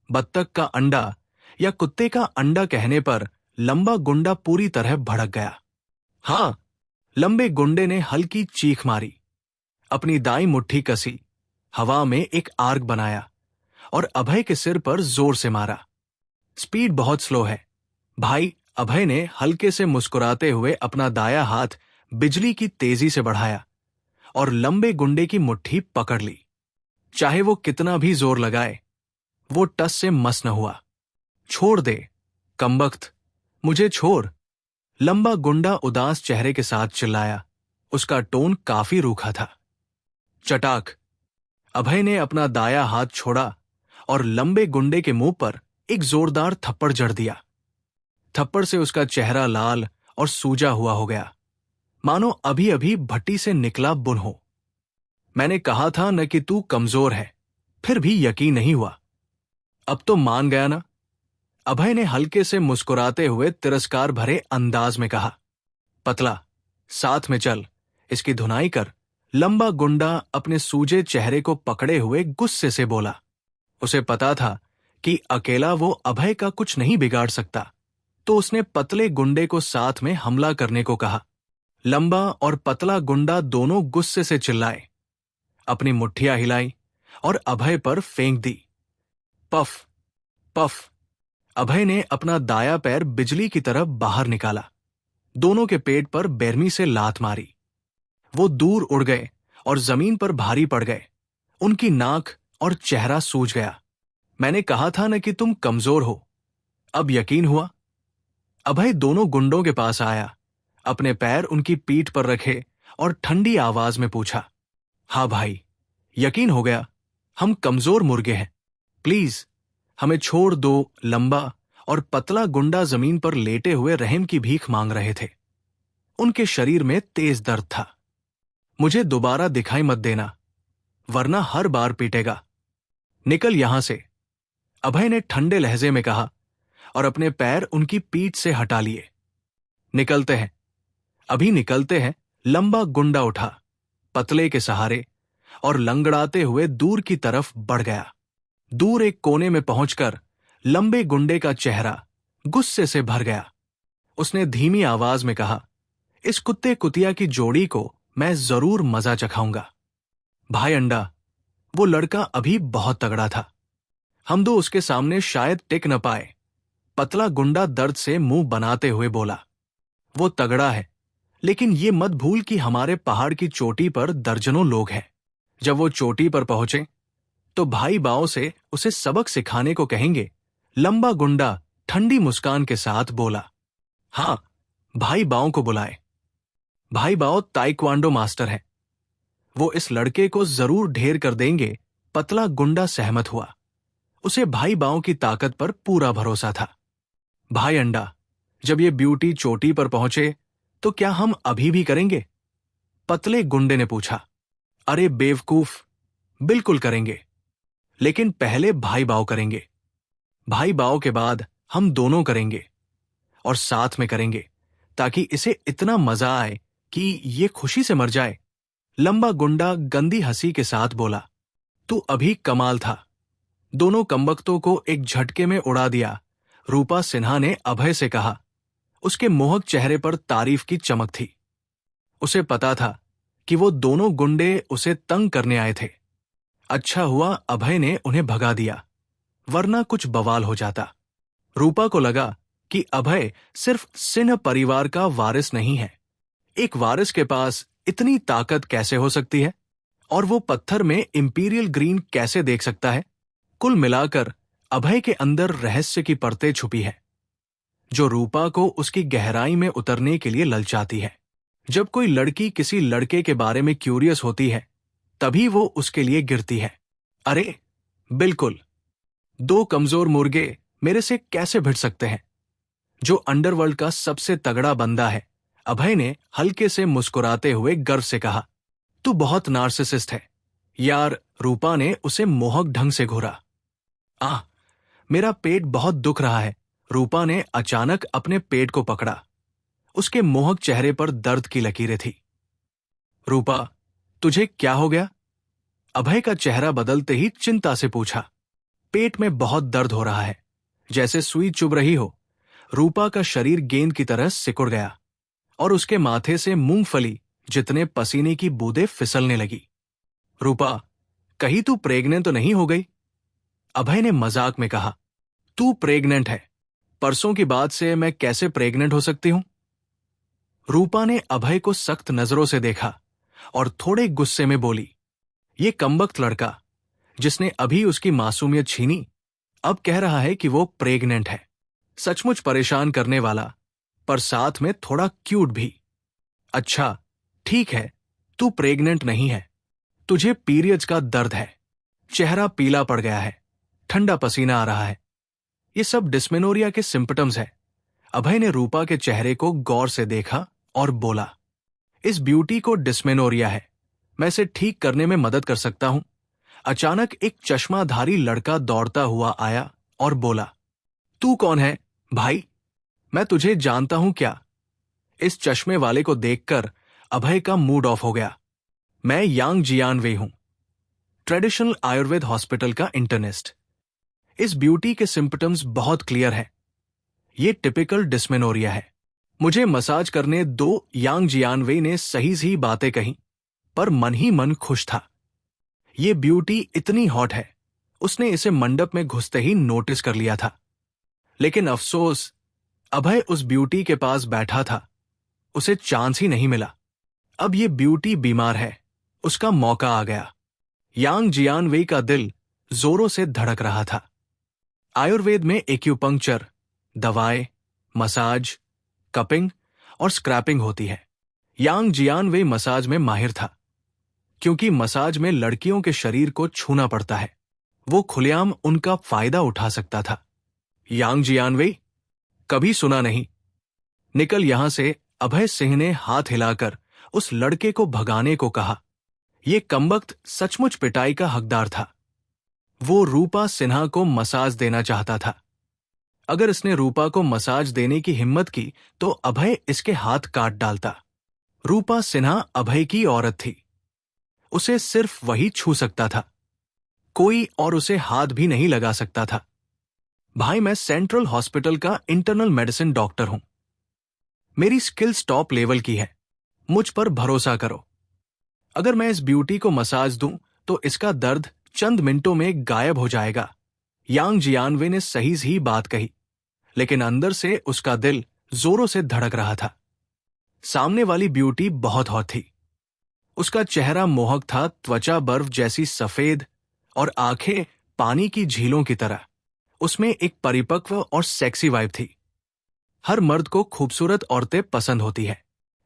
A: बत्तख का अंडा या कुत्ते का अंडा कहने पर लंबा गुंडा पूरी तरह भड़क गया। हां, लंबे गुंडे ने हल्की चीख मारी। अपनी दाई मुट्ठी कसी, हवा में एक आर्क बनाया और अभय के सिर पर जोर से मारा। स्पीड बहुत स्लो है भाई। अभय ने हल्के से मुस्कुराते हुए अपना दाया हाथ बिजली की तेजी से बढ़ाया और लंबे गुंडे की मुट्ठी पकड़ ली। चाहे वो कितना भी जोर लगाए, वो टस से मस न हुआ। छोड़ दे कमबख्त, मुझे छोड़। लंबा गुंडा उदास चेहरे के साथ चिल्लाया। उसका टोन काफी रूखा था। चटाक, अभय ने अपना दाया हाथ छोड़ा और लंबे गुंडे के मुंह पर एक जोरदार थप्पड़ जड़ दिया। थप्पड़ से उसका चेहरा लाल और सूजा हुआ हो गया, मानो अभी अभी भट्टी से निकला बुन हो। मैंने कहा था न कि तू कमजोर है, फिर भी यकीन नहीं हुआ। अब तो मान गया ना? अभय ने हल्के से मुस्कुराते हुए तिरस्कार भरे अंदाज में कहा। पतला, साथ में चल, इसकी धुनाई कर। लंबा गुंडा अपने सूजे चेहरे को पकड़े हुए गुस्से से बोला। उसे पता था कि अकेला वो अभय का कुछ नहीं बिगाड़ सकता, तो उसने पतले गुंडे को साथ में हमला करने को कहा। लंबा और पतला गुंडा दोनों गुस्से से चिल्लाए। अपनी मुट्ठियां हिलाई और अभय पर फेंक दी। Puff puff. अभय ने अपना दाया पैर बिजली की तरह बाहर निकाला। दोनों के पेट पर बेरमी से लात मारी। वो दूर उड़ गए और जमीन पर भारी पड़ गए। उनकी नाक और चेहरा सूज गया। मैंने कहा था न कि तुम कमजोर हो। अब यकीन हुआ? अभय दोनों गुंडों के पास आया, अपने पैर उनकी पीठ पर रखे और ठंडी आवाज में पूछा, हाँ भाई, यकीन हो गया? हम कमजोर मुर्गे हैं। प्लीज हमें छोड़ दो। लंबा और पतला गुंडा जमीन पर लेटे हुए रहम की भीख मांग रहे थे। उनके शरीर में तेज दर्द था। मुझे दोबारा दिखाई मत देना, वरना हर बार पीटेगा। निकल यहां से, अभय ने ठंडे लहजे में कहा और अपने पैर उनकी पीठ से हटा लिए। निकलते हैं, अभी निकलते हैं। लंबा गुंडा उठा, पतले के सहारे, और लंगड़ाते हुए दूर की तरफ बढ़ गया। दूर एक कोने में पहुंचकर लंबे गुंडे का चेहरा गुस्से से भर गया। उसने धीमी आवाज में कहा, इस कुत्ते कुतिया की जोड़ी को मैं जरूर मजा चखाऊंगा। भाई अंडा, वो लड़का अभी बहुत तगड़ा था। हम दो उसके सामने शायद टिक न पाए। पतला गुंडा दर्द से मुंह बनाते हुए बोला, वो तगड़ा है, लेकिन ये मत भूल कि हमारे पहाड़ की चोटी पर दर्जनों लोग हैं। जब वो चोटी पर पहुंचे तो भाई बाओ से उसे सबक सिखाने को कहेंगे। लंबा गुंडा ठंडी मुस्कान के साथ बोला, हां, भाई बाओ को बुलाए। भाई बाओ ताइक्वांडो मास्टर हैं, वो इस लड़के को जरूर ढेर कर देंगे। पतला गुंडा सहमत हुआ। उसे भाई बाओ की ताकत पर पूरा भरोसा था। भाई अंडा, जब ये ब्यूटी चोटी पर पहुंचे तो क्या हम अभी भी करेंगे? पतले गुंडे ने पूछा। अरे बेवकूफ, बिल्कुल करेंगे, लेकिन पहले भाई बाओ करेंगे। भाई बाओ के बाद हम दोनों करेंगे, और साथ में करेंगे, ताकि इसे इतना मजा आए कि ये खुशी से मर जाए। लंबा गुंडा गंदी हंसी के साथ बोला, तू अभी कमाल था। दोनों कमबख्तों को एक झटके में उड़ा दिया। रूपा सिन्हा ने अभय से कहा। उसके मोहक चेहरे पर तारीफ की चमक थी। उसे पता था कि वो दोनों गुंडे उसे तंग करने आए थे। अच्छा हुआ अभय ने उन्हें भगा दिया, वरना कुछ बवाल हो जाता। रूपा को लगा कि अभय सिर्फ सिन्हा परिवार का वारिस नहीं है। एक वारिस के पास इतनी ताकत कैसे हो सकती है, और वो पत्थर में इंपीरियल ग्रीन कैसे देख सकता है? कुल मिलाकर अभय के अंदर रहस्य की परतें छुपी है, जो रूपा को उसकी गहराई में उतरने के लिए ललचाती है। जब कोई लड़की किसी लड़के के बारे में क्यूरियस होती है, तभी वो उसके लिए गिरती है। अरे बिल्कुल, दो कमजोर मुर्गे मेरे से कैसे भिड़ सकते हैं, जो अंडरवर्ल्ड का सबसे तगड़ा बंदा है। अभय ने हल्के से मुस्कुराते हुए गर्व से कहा, तू बहुत नार्सिसिस्ट है यार। रूपा ने उसे मोहक ढंग से घूरा। आह, मेरा पेट बहुत दुख रहा है। रूपा ने अचानक अपने पेट को पकड़ा। उसके मोहक चेहरे पर दर्द की लकीरें थी। रूपा, तुझे क्या हो गया? अभय का चेहरा बदलते ही चिंता से पूछा। पेट में बहुत दर्द हो रहा है, जैसे सुई चुभ रही हो। रूपा का शरीर गेंद की तरह सिकुड़ गया और उसके माथे से मूंगफली जितने पसीने की बूंदें फिसलने लगी। रूपा, कहीं तू प्रेग्नेंट तो नहीं हो गई? अभय ने मजाक में कहा। तू प्रेग्नेंट है, परसों की बात से मैं कैसे प्रेग्नेंट हो सकती हूं? रूपा ने अभय को सख्त नजरों से देखा और थोड़े गुस्से में बोली, ये कमबख्त लड़का जिसने अभी उसकी मासूमियत छीनी, अब कह रहा है कि वो प्रेग्नेंट है। सचमुच परेशान करने वाला, पर साथ में थोड़ा क्यूट भी। अच्छा ठीक है, तू प्रेग्नेंट नहीं है, तुझे पीरियड्स का दर्द है। चेहरा पीला पड़ गया है, ठंडा पसीना आ रहा है। ये सब डिस्मेनोरिया के सिम्पटम्स है। अभय ने रूपा के चेहरे को गौर से देखा और बोला, इस ब्यूटी को डिस्मेनोरिया है, मैं इसे ठीक करने में मदद कर सकता हूं। अचानक एक चश्माधारी लड़का दौड़ता हुआ आया और बोला, तू कौन है भाई? मैं तुझे जानता हूं क्या? इस चश्मे वाले को देखकर अभय का मूड ऑफ हो गया। मैं यांग जियान वेई हूं, ट्रेडिशनल आयुर्वेद हॉस्पिटल का इंटर्निस्ट। इस ब्यूटी के सिम्पटम्स बहुत क्लियर हैं। ये टिपिकल डिस्मेनोरिया है। मुझे मसाज करने दो। यांग जियान वेई ने सही सही बातें कही, पर मन ही मन खुश था। ये ब्यूटी इतनी हॉट है, उसने इसे मंडप में घुसते ही नोटिस कर लिया था। लेकिन अफसोस, अभय उस ब्यूटी के पास बैठा था, उसे चांस ही नहीं मिला। अब ये ब्यूटी बीमार है, उसका मौका आ गया। यांग जियानवेई का दिल जोरों से धड़क रहा था। आयुर्वेद में एक्यूपंक्चर, दवाएं, मसाज, कपिंग और स्क्रैपिंग होती है। यांग जियानवेई मसाज में माहिर था, क्योंकि मसाज में लड़कियों के शरीर को छूना पड़ता है। वो खुलेआम उनका फायदा उठा सकता था। यांग जियानवेई, कभी सुना नहीं। निकल यहां से, अभय सिंह ने हाथ हिलाकर उस लड़के को भगाने को कहा। ये कमबख्त सचमुच पिटाई का हकदार था। वो रूपा सिन्हा को मसाज देना चाहता था। अगर इसने रूपा को मसाज देने की हिम्मत की तो अभय इसके हाथ काट डालता। रूपा सिन्हा अभय की औरत थी, उसे सिर्फ वही छू सकता था, कोई और उसे हाथ भी नहीं लगा सकता था। भाई, मैं सेंट्रल हॉस्पिटल का इंटरनल मेडिसिन डॉक्टर हूं। मेरी स्किल्स टॉप लेवल की है, मुझ पर भरोसा करो। अगर मैं इस ब्यूटी को मसाज दूं तो इसका दर्द चंद मिनटों में गायब हो जाएगा। यांग जियानवे ने सही ही बात कही, लेकिन अंदर से उसका दिल जोरों से धड़क रहा था। सामने वाली ब्यूटी बहुत हॉट थी। उसका चेहरा मोहक था, त्वचा बर्फ जैसी सफेद और आंखें पानी की झीलों की तरह। उसमें एक परिपक्व और सेक्सी वाइब थी। हर मर्द को खूबसूरत औरतें पसंद होती है।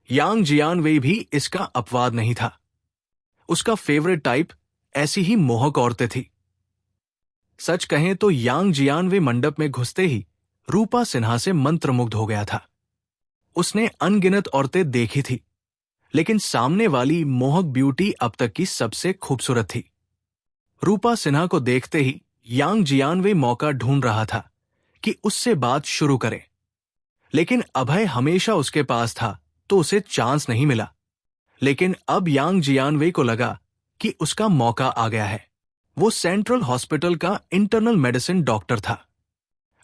A: यांग जियानवेई भी इसका अपवाद नहीं था। उसका फेवरेट टाइप ऐसी ही मोहक औरतें थी। सच कहें तो यांग जियानवे मंडप में घुसते ही रूपा सिन्हा से मंत्रमुग्ध हो गया था। उसने अनगिनत औरतें देखी थी, लेकिन सामने वाली मोहक ब्यूटी अब तक की सबसे खूबसूरत थी। रूपा सिन्हा को देखते ही यांग जियानवे मौका ढूंढ रहा था कि उससे बात शुरू करे, लेकिन अभय हमेशा उसके पास था तो उसे चांस नहीं मिला। लेकिन अब यांग जियानवे को लगा कि उसका मौका आ गया है। वो सेंट्रल हॉस्पिटल का इंटरनल मेडिसिन डॉक्टर था।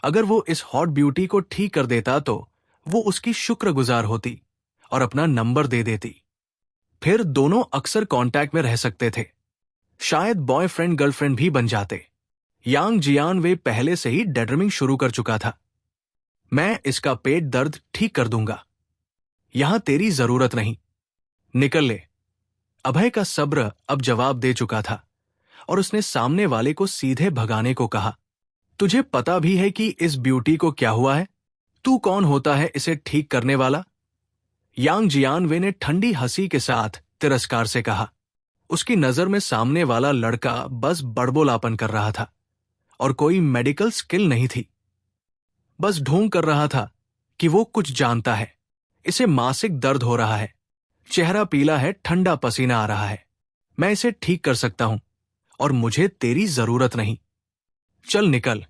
A: अगर वो इस हॉट ब्यूटी को ठीक कर देता तो वो उसकी शुक्रगुजार होती और अपना नंबर दे देती। फिर दोनों अक्सर कांटेक्ट में रह सकते थे, शायद बॉयफ्रेंड गर्लफ्रेंड भी बन जाते। यांग जियानवे पहले से ही डेड्रीमिंग शुरू कर चुका था। मैं इसका पेट दर्द ठीक कर दूंगा, यहां तेरी जरूरत नहीं, निकल ले। अभय का सब्र अब जवाब दे चुका था और उसने सामने वाले को सीधे भगाने को कहा। तुझे पता भी है कि इस ब्यूटी को क्या हुआ है? तू कौन होता है इसे ठीक करने वाला? यांग जियानवे ने ठंडी हंसी के साथ तिरस्कार से कहा। उसकी नजर में सामने वाला लड़का बस बड़बोलापन कर रहा था और कोई मेडिकल स्किल नहीं थी। बस ढोंग कर रहा था कि वो कुछ जानता है। इसे मासिक दर्द हो रहा है, चेहरा पीला है, ठंडा पसीना आ रहा है। मैं इसे ठीक कर सकता हूं और मुझे तेरी जरूरत नहीं। चल निकल।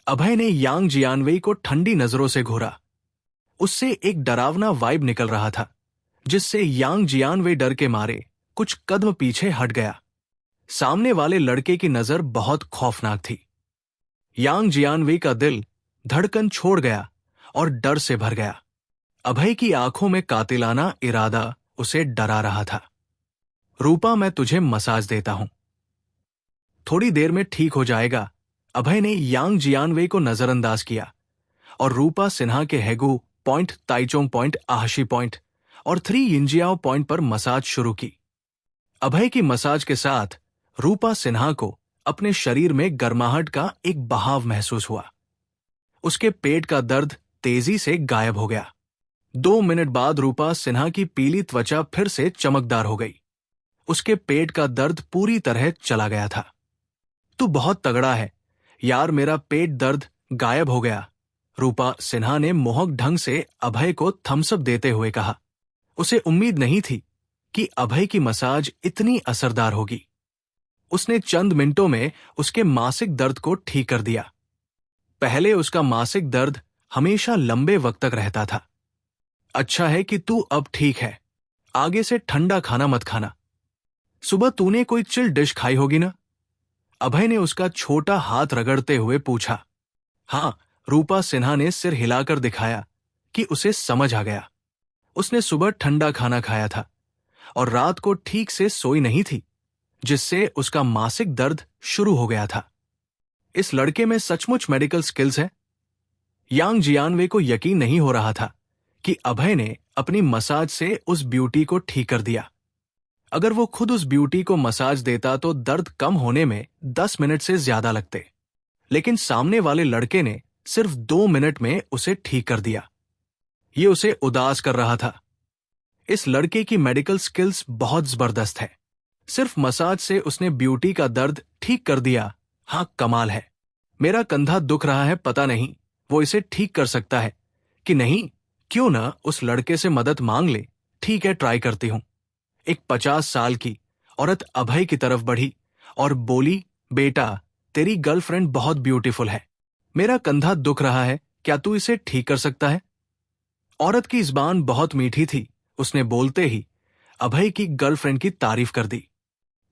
A: अभय ने यांग जियानवेई को ठंडी नजरों से घूरा। उससे एक डरावना वाइब निकल रहा था, जिससे यांग जियानवेई डर के मारे कुछ कदम पीछे हट गया। सामने वाले लड़के की नजर बहुत खौफनाक थी। यांग जियानवेई का दिल धड़कन छोड़ गया और डर से भर गया। अभय की आंखों में कातिलाना इरादा उसे डरा रहा था। रूपा, मैं तुझे मसाज देता हूं, थोड़ी देर में ठीक हो जाएगा। अभय ने यांग जियानवेई को नजरअंदाज किया और रूपा सिन्हा के हैगू पॉइंट, ताइचोंग पॉइंट, आहाशी पॉइंट और 3 यिंजियाओ पॉइंट पर मसाज शुरू की। अभय की मसाज के साथ रूपा सिन्हा को अपने शरीर में गर्माहट का एक बहाव महसूस हुआ। उसके पेट का दर्द तेजी से गायब हो गया। 2 मिनट बाद रूपा सिन्हा की पीली त्वचा फिर से चमकदार हो गई। उसके पेट का दर्द पूरी तरह चला गया था। तू बहुत तगड़ा है यार, मेरा पेट दर्द गायब हो गया, रूपा सिन्हा ने मोहक ढंग से अभय को थम्सअप देते हुए कहा। उसे उम्मीद नहीं थी कि अभय की मसाज इतनी असरदार होगी। उसने चंद मिनटों में उसके मासिक दर्द को ठीक कर दिया। पहले उसका मासिक दर्द हमेशा लंबे वक्त तक रहता था। अच्छा है कि तू अब ठीक है, आगे से ठंडा खाना मत खाना। सुबह तूने कोई चिल डिश खाई होगी ना? अभय ने उसका छोटा हाथ रगड़ते हुए पूछा। हाँ, रूपा सिन्हा ने सिर हिलाकर दिखाया कि उसे समझ आ गया। उसने सुबह ठंडा खाना खाया था और रात को ठीक से सोई नहीं थी, जिससे उसका मासिक दर्द शुरू हो गया था। इस लड़के में सचमुच मेडिकल स्किल्स है। यांग जियानवे को यकीन नहीं हो रहा था कि अभय ने अपनी मसाज से उस ब्यूटी को ठीक कर दिया। अगर वो खुद उस ब्यूटी को मसाज देता तो दर्द कम होने में 10 मिनट से ज्यादा लगते, लेकिन सामने वाले लड़के ने सिर्फ 2 मिनट में उसे ठीक कर दिया। ये उसे उदास कर रहा था। इस लड़के की मेडिकल स्किल्स बहुत जबरदस्त है। सिर्फ मसाज से उसने ब्यूटी का दर्द ठीक कर दिया। हाँ, कमाल है। मेरा कंधा दुख रहा है, पता नहीं वो इसे ठीक कर सकता है कि नहीं। क्यों ना उस लड़के से मदद मांग ले। ठीक है, ट्राई करती हूं। एक 50 साल की औरत अभय की तरफ बढ़ी और बोली, बेटा, तेरी गर्लफ्रेंड बहुत ब्यूटीफुल है। मेरा कंधा दुख रहा है, क्या तू इसे ठीक कर सकता है? औरत की जुबान बहुत मीठी थी। उसने बोलते ही अभय की गर्लफ्रेंड की तारीफ कर दी।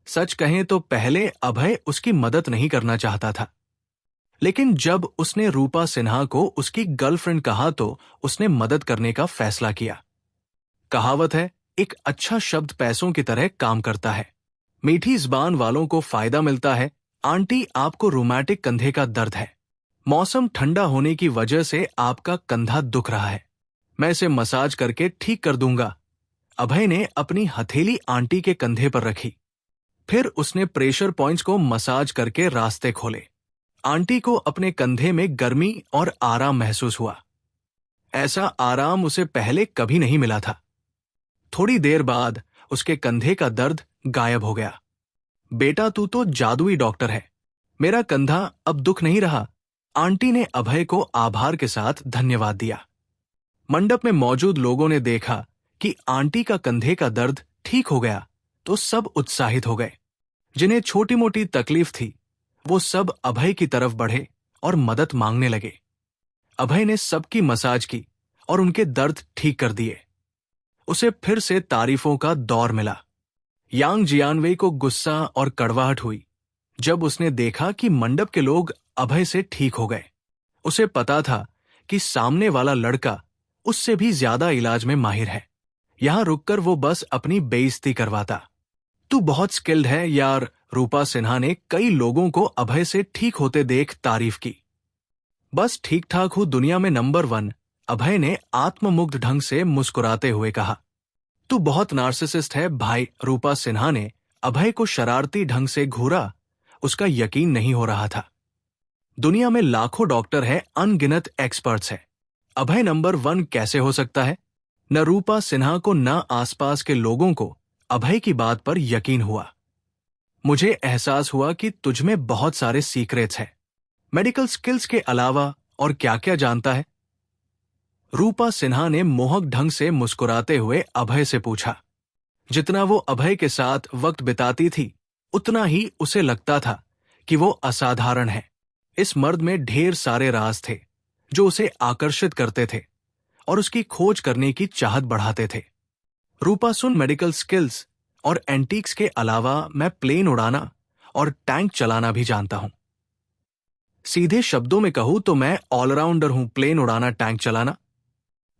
A: सच कहें तो पहले अभय उसकी मदद नहीं करना चाहता था, लेकिन जब उसने रूपा सिन्हा को उसकी गर्लफ्रेंड कहा तो उसने मदद करने का फैसला किया। कहावत है, एक अच्छा शब्द पैसों की तरह काम करता है। मीठी जुबान वालों को फायदा मिलता है। आंटी, आपको रोमाटिक कंधे का दर्द है। मौसम ठंडा होने की वजह से आपका कंधा दुख रहा है। मैं इसे मसाज करके ठीक कर दूंगा। अभय ने अपनी हथेली आंटी के कंधे पर रखी। फिर उसने प्रेशर पॉइंट्स को मसाज करके रास्ते खोले। आंटी को अपने कंधे में गर्मी और आराम महसूस हुआ। ऐसा आराम उसे पहले कभी नहीं मिला था। थोड़ी देर बाद उसके कंधे का दर्द गायब हो गया। बेटा, तू तो जादुई डॉक्टर है। मेरा कंधा अब दुख नहीं रहा। आंटी ने अभय को आभार के साथ धन्यवाद दिया। मंडप में मौजूद लोगों ने देखा कि आंटी का कंधे का दर्द ठीक हो गया तो सब उत्साहित हो गए। जिन्हें छोटी मोटी तकलीफ थी वो सब अभय की तरफ बढ़े और मदद मांगने लगे। अभय ने सबकी मसाज की और उनके दर्द ठीक कर दिए। उसे फिर से तारीफों का दौर मिला। यांग जियानवे को गुस्सा और कड़वाहट हुई जब उसने देखा कि मंडप के लोग अभय से ठीक हो गए। उसे पता था कि सामने वाला लड़का उससे भी ज्यादा इलाज में माहिर है। यहां रुककर वो बस अपनी बेइज्जती करवाता। तू बहुत स्किल्ड है यार। रूपा सिन्हा ने कई लोगों को अभय से ठीक होते देख तारीफ की। बस ठीक ठाक हूं, दुनिया में नंबर 1, अभय ने आत्ममुग्ध ढंग से मुस्कुराते हुए कहा। तू बहुत नार्सिसिस्ट है भाई। रूपा सिन्हा ने अभय को शरारती ढंग से घूरा। उसका यकीन नहीं हो रहा था। दुनिया में लाखों डॉक्टर है, अनगिनत एक्सपर्ट्स है। अभय नंबर 1 कैसे हो सकता है? न रूपा सिन्हा को न आसपास के लोगों को अभय की बात पर यकीन हुआ। मुझे एहसास हुआ कि तुझमें बहुत सारे सीक्रेट्स हैं। मेडिकल स्किल्स के अलावा और क्या क्या जानता है? रूपा सिन्हा ने मोहक ढंग से मुस्कुराते हुए अभय से पूछा। जितना वो अभय के साथ वक्त बिताती थी उतना ही उसे लगता था कि वो असाधारण है। इस मर्द में ढेर सारे राज थे जो उसे आकर्षित करते थे और उसकी खोज करने की चाहत बढ़ाते थे। रूपा सुन, मेडिकल स्किल्स और एंटीक्स के अलावा मैं प्लेन उड़ाना और टैंक चलाना भी जानता हूं। सीधे शब्दों में कहूं तो मैं ऑलराउंडर हूं, प्लेन उड़ाना, टैंक चलाना।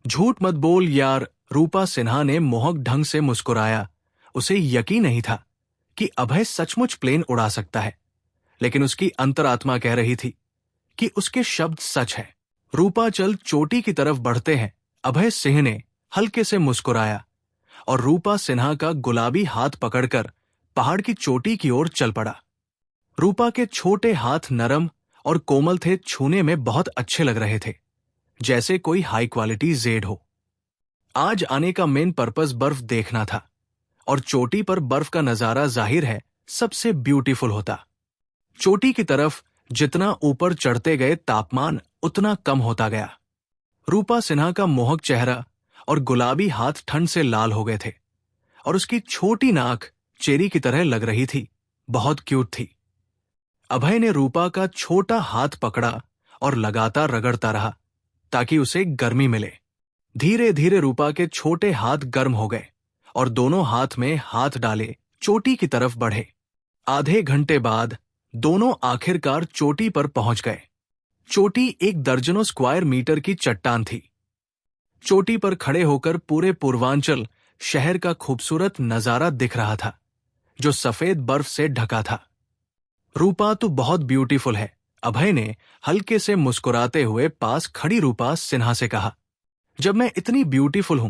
A: झूठ मत बोल यार। रूपा सिन्हा ने मोहक ढंग से मुस्कुराया। उसे यकीन नहीं था कि अभय सचमुच प्लेन उड़ा सकता है, लेकिन उसकी अंतरात्मा कह रही थी कि उसके शब्द सच है। रूपा, चल चोटी की तरफ बढ़ते हैं। अभय सिंह ने हल्के से मुस्कुराया और रूपा सिन्हा का गुलाबी हाथ पकड़कर पहाड़ की चोटी की ओर चल पड़ा। रूपा के छोटे हाथ नरम और कोमल थे, छूने में बहुत अच्छे लग रहे थे, जैसे कोई हाई क्वालिटी जेड हो। आज आने का मेन पर्पस बर्फ देखना था और चोटी पर बर्फ का नजारा जाहिर है सबसे ब्यूटीफुल होता। चोटी की तरफ जितना ऊपर चढ़ते गए तापमान उतना कम होता गया। रूपा सिन्हा का मोहक चेहरा और गुलाबी हाथ ठंड से लाल हो गए थे और उसकी छोटी नाक चेरी की तरह लग रही थी, बहुत क्यूट थी। अभय ने रूपा का छोटा हाथ पकड़ा और लगातार रगड़ता रहा ताकि उसे गर्मी मिले। धीरे धीरे रूपा के छोटे हाथ गर्म हो गए और दोनों हाथ में हाथ डाले चोटी की तरफ बढ़े। आधे घंटे बाद दोनों आखिरकार चोटी पर पहुंच गए। चोटी एक दर्जनों स्क्वायर मीटर की चट्टान थी। चोटी पर खड़े होकर पूरे पूर्वांचल शहर का खूबसूरत नजारा दिख रहा था, जो सफेद बर्फ से ढका था। रूपा तू बहुत ब्यूटीफुल है, अभय ने हल्के से मुस्कुराते हुए पास खड़ी रूपा सिन्हा से कहा। जब मैं इतनी ब्यूटीफुल हूं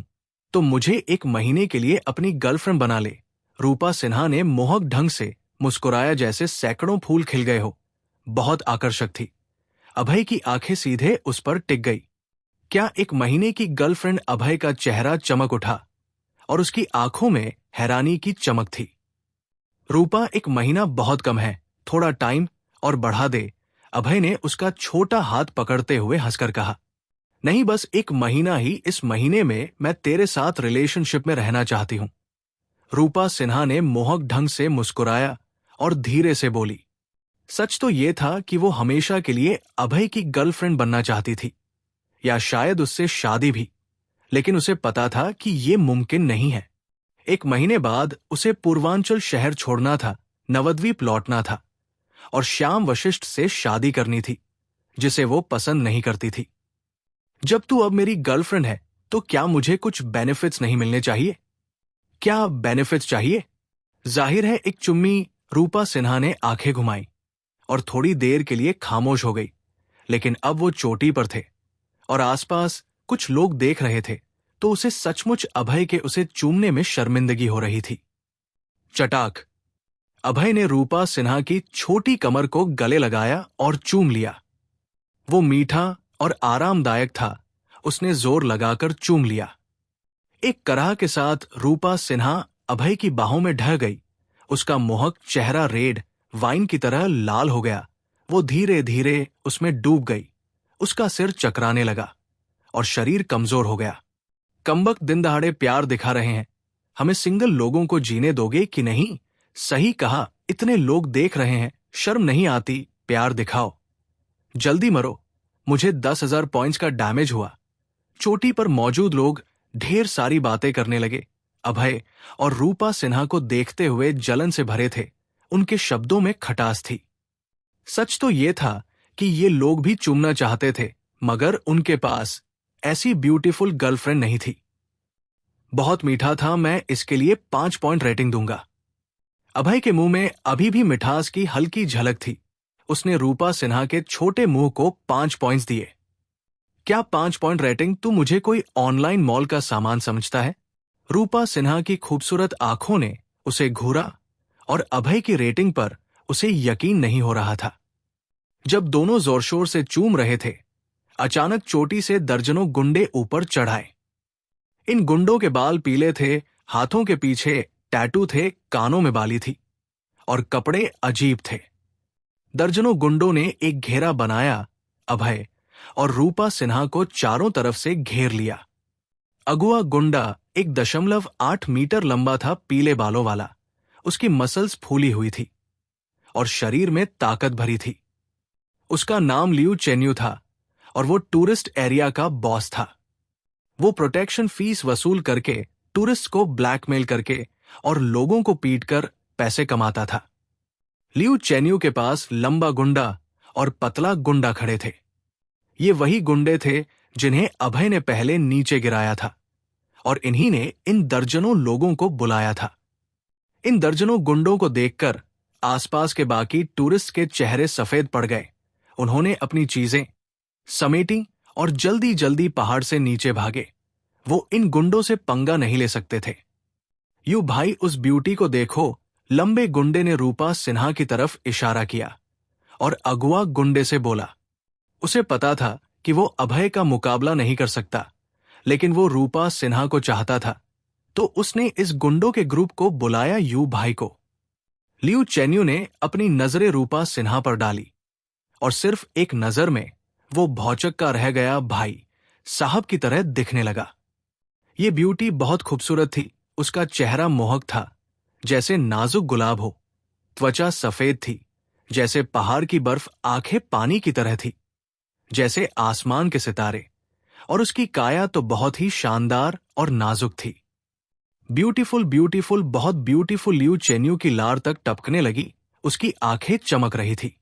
A: तो मुझे 1 महीने के लिए अपनी गर्लफ्रेंड बना ले। रूपा सिन्हा ने मोहक ढंग से मुस्कुराया जैसे सैकड़ों फूल खिल गए हो। बहुत आकर्षक थी। अभय की आंखें सीधे उस पर टिक गई। क्या 1 महीने की गर्लफ्रेंड? अभय का चेहरा चमक उठा और उसकी आंखों में हैरानी की चमक थी। रूपा 1 महीना बहुत कम है, थोड़ा टाइम और बढ़ा दे। अभय ने उसका छोटा हाथ पकड़ते हुए हंसकर कहा। नहीं, बस 1 महीना ही। इस महीने में मैं तेरे साथ रिलेशनशिप में रहना चाहती हूं। रूपा सिन्हा ने मोहक ढंग से मुस्कुराया और धीरे से बोली। सच तो यह था कि वो हमेशा के लिए अभय की गर्लफ्रेंड बनना चाहती थी, या शायद उससे शादी भी, लेकिन उसे पता था कि ये मुमकिन नहीं है। 1 महीने बाद उसे पूर्वांचल शहर छोड़ना था, नवद्वीप लौटना था और श्याम वशिष्ठ से शादी करनी थी, जिसे वो पसंद नहीं करती थी। जब तू अब मेरी गर्लफ्रेंड है तो क्या मुझे कुछ बेनिफिट्स नहीं मिलने चाहिए? क्या बेनिफिट्स चाहिए? जाहिर है एक चुम्मी। रूपा सिन्हा ने आंखें घुमाई और थोड़ी देर के लिए खामोश हो गई। लेकिन अब वो चोटी पर थे और आसपास कुछ लोग देख रहे थे, तो उसे सचमुच अभय के उसे चूमने में शर्मिंदगी हो रही थी। चटाक। अभय ने रूपा सिन्हा की छोटी कमर को गले लगाया और चूम लिया। वो मीठा और आरामदायक था। उसने जोर लगाकर चूम लिया। एक कराह के साथ रूपा सिन्हा अभय की बाहों में ढह गई। उसका मोहक चेहरा रेड वाइन की तरह लाल हो गया। वो धीरे धीरे उसमें डूब गई। उसका सिर चकराने लगा और शरीर कमजोर हो गया। कमबख्त दिन दहाड़े प्यार दिखा रहे हैं। हमें सिंगल लोगों को जीने दोगे कि नहीं? सही कहा, इतने लोग देख रहे हैं, शर्म नहीं आती? प्यार दिखाओ, जल्दी मरो। मुझे 10,000 पॉइंट्स का डैमेज हुआ। चोटी पर मौजूद लोग ढेर सारी बातें करने लगे। अभय और रूपा सिन्हा को देखते हुए जलन से भरे थे। उनके शब्दों में खटास थी। सच तो ये था कि ये लोग भी चूमना चाहते थे, मगर उनके पास ऐसी ब्यूटीफुल गर्लफ्रेंड नहीं थी। बहुत मीठा था, मैं इसके लिए 5 पॉइंट रेटिंग दूंगा। अभय के मुंह में अभी भी मिठास की हल्की झलक थी। उसने रूपा सिन्हा के छोटे मुंह को 5 पॉइंट्स दिए। क्या 5 पॉइंट रेटिंग? तू मुझे कोई ऑनलाइन मॉल का सामान समझता है? रूपा सिन्हा की खूबसूरत आंखों ने उसे घूरा और अभय की रेटिंग पर उसे यकीन नहीं हो रहा था। जब दोनों जोरशोर से चूम रहे थे, अचानक चोटी से दर्जनों गुंडे ऊपर चढ़ आए। इन गुंडों के बाल पीले थे, हाथों के पीछे टैटू थे, कानों में बाली थी और कपड़े अजीब थे। दर्जनों गुंडों ने एक घेरा बनाया, अभय और रूपा सिन्हा को चारों तरफ से घेर लिया। अगुआ गुंडा 1.8 मीटर लंबा था, पीले बालों वाला। उसकी मसल्स फूली हुई थी और शरीर में ताकत भरी थी। उसका नाम लियू चेन्यू था और वो टूरिस्ट एरिया का बॉस था। वो प्रोटेक्शन फीस वसूल करके, टूरिस्ट को ब्लैकमेल करके और लोगों को पीटकर पैसे कमाता था। लियू चेन्यू के पास लंबा गुंडा और पतला गुंडा खड़े थे। ये वही गुंडे थे जिन्हें अभय ने पहले नीचे गिराया था और इन्हीं ने इन दर्जनों लोगों को बुलाया था। इन दर्जनों गुंडों को देखकर आसपास के बाकी टूरिस्ट के चेहरे सफेद पड़ गए। उन्होंने अपनी चीजें समेटी और जल्दी जल्दी पहाड़ से नीचे भागे। वो इन गुंडों से पंगा नहीं ले सकते थे। यू भाई, उस ब्यूटी को देखो। लंबे गुंडे ने रूपा सिन्हा की तरफ इशारा किया और अगुआ गुंडे से बोला। उसे पता था कि वो अभय का मुकाबला नहीं कर सकता, लेकिन वो रूपा सिन्हा को चाहता था, तो उसने इस गुंडों के ग्रुप को बुलाया यू भाई को। लियू चेन्यू ने अपनी नजरें रूपा सिन्हा पर डाली और सिर्फ एक नजर में वो भौचक्का रह गया। भाई साहब की तरह दिखने लगा। ये ब्यूटी बहुत खूबसूरत थी। उसका चेहरा मोहक था, जैसे नाजुक गुलाब हो। त्वचा सफेद थी, जैसे पहाड़ की बर्फ। आंखें पानी की तरह थी, जैसे आसमान के सितारे। और उसकी काया तो बहुत ही शानदार और नाजुक थी। ब्यूटीफुल, ब्यूटीफुल, बहुत ब्यूटीफुल। लियू चेन्यू की लार तक टपकने लगी। उसकी आंखें चमक रही थी।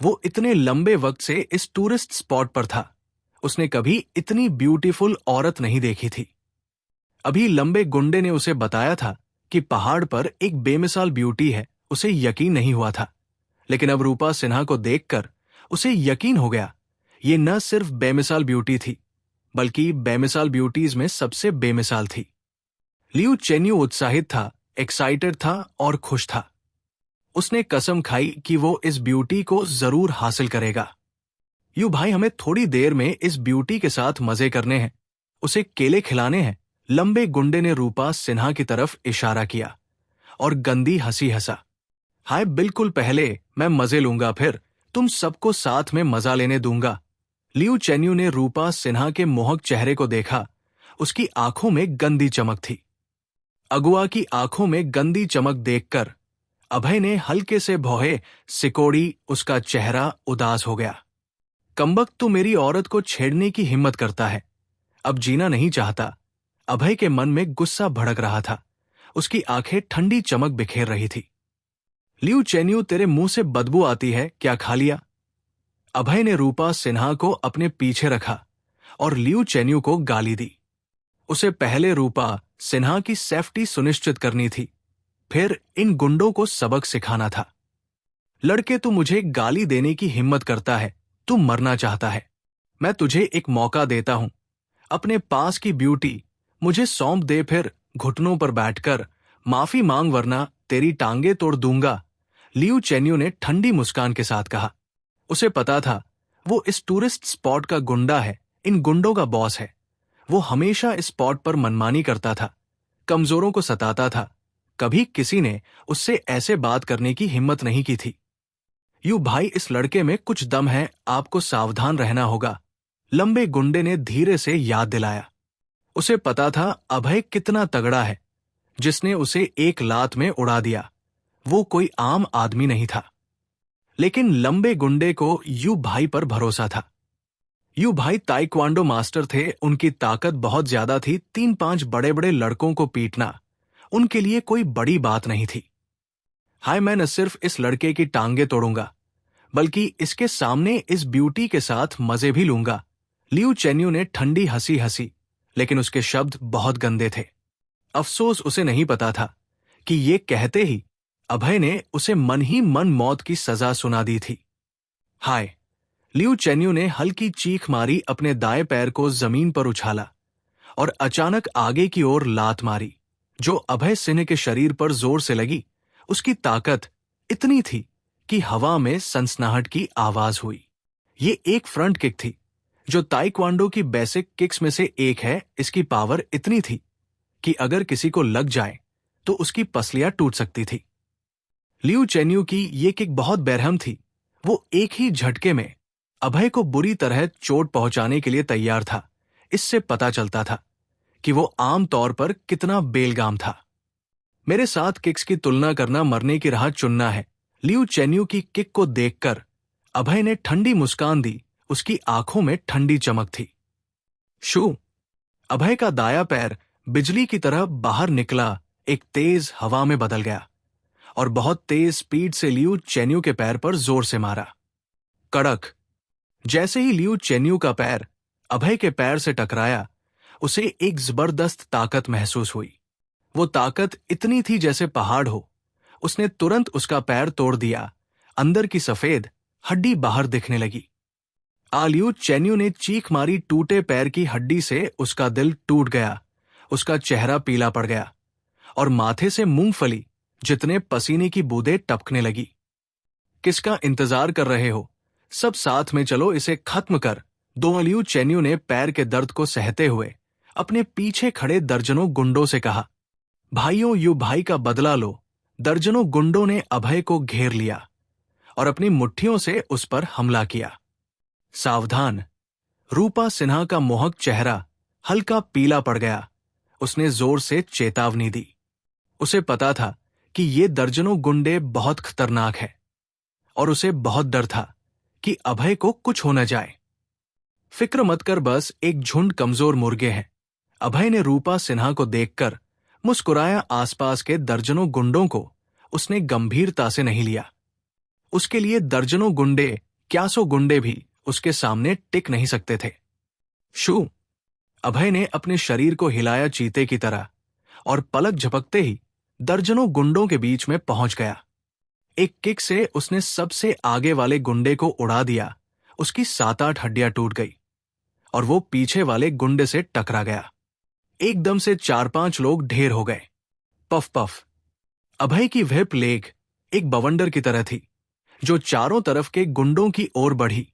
A: वो इतने लंबे वक्त से इस टूरिस्ट स्पॉट पर था। उसने कभी इतनी ब्यूटीफुल औरत नहीं देखी थी। अभी लंबे गुंडे ने उसे बताया था कि पहाड़ पर एक बेमिसाल ब्यूटी है उसे यकीन नहीं हुआ था, लेकिन अब रूपा सिन्हा को देखकर उसे यकीन हो गया। ये न सिर्फ बेमिसाल ब्यूटी थी, बल्कि बेमिसाल ब्यूटीज में सबसे बेमिसाल थी। लियू चेन्यू उत्साहित था, एक्साइटेड था और खुश था। उसने कसम खाई कि वो इस ब्यूटी को जरूर हासिल करेगा। यू भाई, हमें थोड़ी देर में इस ब्यूटी के साथ मजे करने हैं, उसे केले खिलाने हैं। लंबे गुंडे ने रूपा सिन्हा की तरफ इशारा किया और गंदी हंसी हंसा। हाय, बिल्कुल, पहले मैं मजे लूंगा, फिर तुम सबको साथ में मजा लेने दूंगा। लियू चेन्यू ने रूपा सिन्हा के मोहक चेहरे को देखा। उसकी आंखों में गंदी चमक थी। अगुआ की आंखों में गंदी चमक देखकर अभय ने हल्के से भौहे सिकोड़ी उसका चेहरा उदास हो गया। कमबख्त, तू मेरी औरत को छेड़ने की हिम्मत करता है, अब जीना नहीं चाहता। अभय के मन में गुस्सा भड़क रहा था। उसकी आंखें ठंडी चमक बिखेर रही थी। लियू चेन्यू, तेरे मुंह से बदबू आती है, क्या खा लिया? अभय ने रूपा सिन्हा को अपने पीछे रखा और लियू चेन्यू को गाली दी। उसे पहले रूपा सिन्हा की सेफ्टी सुनिश्चित करनी थी, फिर इन गुंडों को सबक सिखाना था। लड़के, तू मुझे गाली देने की हिम्मत करता है, तू मरना चाहता है। मैं तुझे एक मौका देता हूं, अपने पास की ब्यूटी मुझे सौंप दे, फिर घुटनों पर बैठकर माफी मांग, वरना तेरी टांगे तोड़ दूंगा। लियू चेन्यू ने ठंडी मुस्कान के साथ कहा। उसे पता था वो इस टूरिस्ट स्पॉट का गुंडा है, इन गुंडों का बॉस है। वो हमेशा इस स्पॉट पर मनमानी करता था, कमजोरों को सताता था। कभी किसी ने उससे ऐसे बात करने की हिम्मत नहीं की थी। यू भाई, इस लड़के में कुछ दम है, आपको सावधान रहना होगा, लंबे गुंडे ने धीरे से याद दिलाया। उसे पता था अभय कितना तगड़ा है, जिसने उसे एक लात में उड़ा दिया। वो कोई आम आदमी नहीं था। लेकिन लंबे गुंडे को यू भाई पर भरोसा था। यू भाई ताइक्वांडो मास्टर थे, उनकी ताकत बहुत ज्यादा थी। 3-5 बड़े बड़े लड़कों को पीटना उनके लिए कोई बड़ी बात नहीं थी। हाय, मैं न सिर्फ इस लड़के की टांगे तोड़ूंगा, बल्कि इसके सामने इस ब्यूटी के साथ मजे भी लूंगा। लियू चेन्यू ने ठंडी हंसी हंसी, लेकिन उसके शब्द बहुत गंदे थे। अफसोस उसे नहीं पता था कि ये कहते ही अभय ने उसे मन ही मन मौत की सजा सुना दी थी। हाय! लियू चेन्यू ने हल्की चीख मारी, अपने दाएं पैर को जमीन पर उछाला और अचानक आगे की ओर लात मारी, जो अभय सिन्हा के शरीर पर जोर से लगी। उसकी ताकत इतनी थी कि हवा में सनसनाहट की आवाज हुई। ये एक फ्रंट किक थी, जो ताइक्वांडो की बेसिक किक्स में से एक है। इसकी पावर इतनी थी कि अगर किसी को लग जाए तो उसकी पसलियां टूट सकती थी। लियू चेन्यू की ये किक बहुत बेरहम थी। वो एक ही झटके में अभय को बुरी तरह चोट पहुंचाने के लिए तैयार था। इससे पता चलता था कि वो आम तौर पर कितना बेलगाम था। मेरे साथ किक्स की तुलना करना मरने की राह चुनना है। लियू चेन्यू की किक को देखकर अभय ने ठंडी मुस्कान दी। उसकी आंखों में ठंडी चमक थी। शू! अभय का दाया पैर बिजली की तरह बाहर निकला, एक तेज हवा में बदल गया और बहुत तेज स्पीड से लियू चेन्यू के पैर पर जोर से मारा। कड़क! जैसे ही लियू चेन्यू का पैर अभय के पैर से टकराया, उसे एक जबरदस्त ताकत महसूस हुई। वो ताकत इतनी थी जैसे पहाड़ हो। उसने तुरंत उसका पैर तोड़ दिया। अंदर की सफेद हड्डी बाहर दिखने लगी। लियू चेन्यू ने चीख मारी। टूटे पैर की हड्डी से उसका दिल टूट गया। उसका चेहरा पीला पड़ गया और माथे से मूंगफली जितने पसीने की बूंदें टपकने लगी। किसका इंतजार कर रहे हो? सब साथ में चलो, इसे खत्म कर दो। लियू चेन्यू ने पैर के दर्द को सहते हुए अपने पीछे खड़े दर्जनों गुंडों से कहा। भाइयों, यू भाई का बदला लो। दर्जनों गुंडों ने अभय को घेर लिया और अपनी मुट्ठियों से उस पर हमला किया। सावधान! रूपा सिन्हा का मोहक चेहरा हल्का पीला पड़ गया। उसने जोर से चेतावनी दी। उसे पता था कि ये दर्जनों गुंडे बहुत खतरनाक है और उसे बहुत डर था कि अभय को कुछ हो न जाए। फिक्र मत कर, बस एक झुंड कमजोर मुर्गे हैं। अभय ने रूपा सिन्हा को देखकर मुस्कुराया। आसपास के दर्जनों गुंडों को उसने गंभीरता से नहीं लिया। उसके लिए दर्जनों गुंडे, क्या सौ गुंडे भी उसके सामने टिक नहीं सकते थे। शू! अभय ने अपने शरीर को हिलाया चीते की तरह और पलक झपकते ही दर्जनों गुंडों के बीच में पहुंच गया। एक किक से उसने सबसे आगे वाले गुंडे को उड़ा दिया। उसकी 7-8 हड्डियां टूट गई और वो पीछे वाले गुंडे से टकरा गया। एकदम से 4-5 लोग ढेर हो गए। Puff puff. अभय की वह प्लेग एक बवंडर की तरह थी जो चारों तरफ के गुंडों की ओर बढ़ी।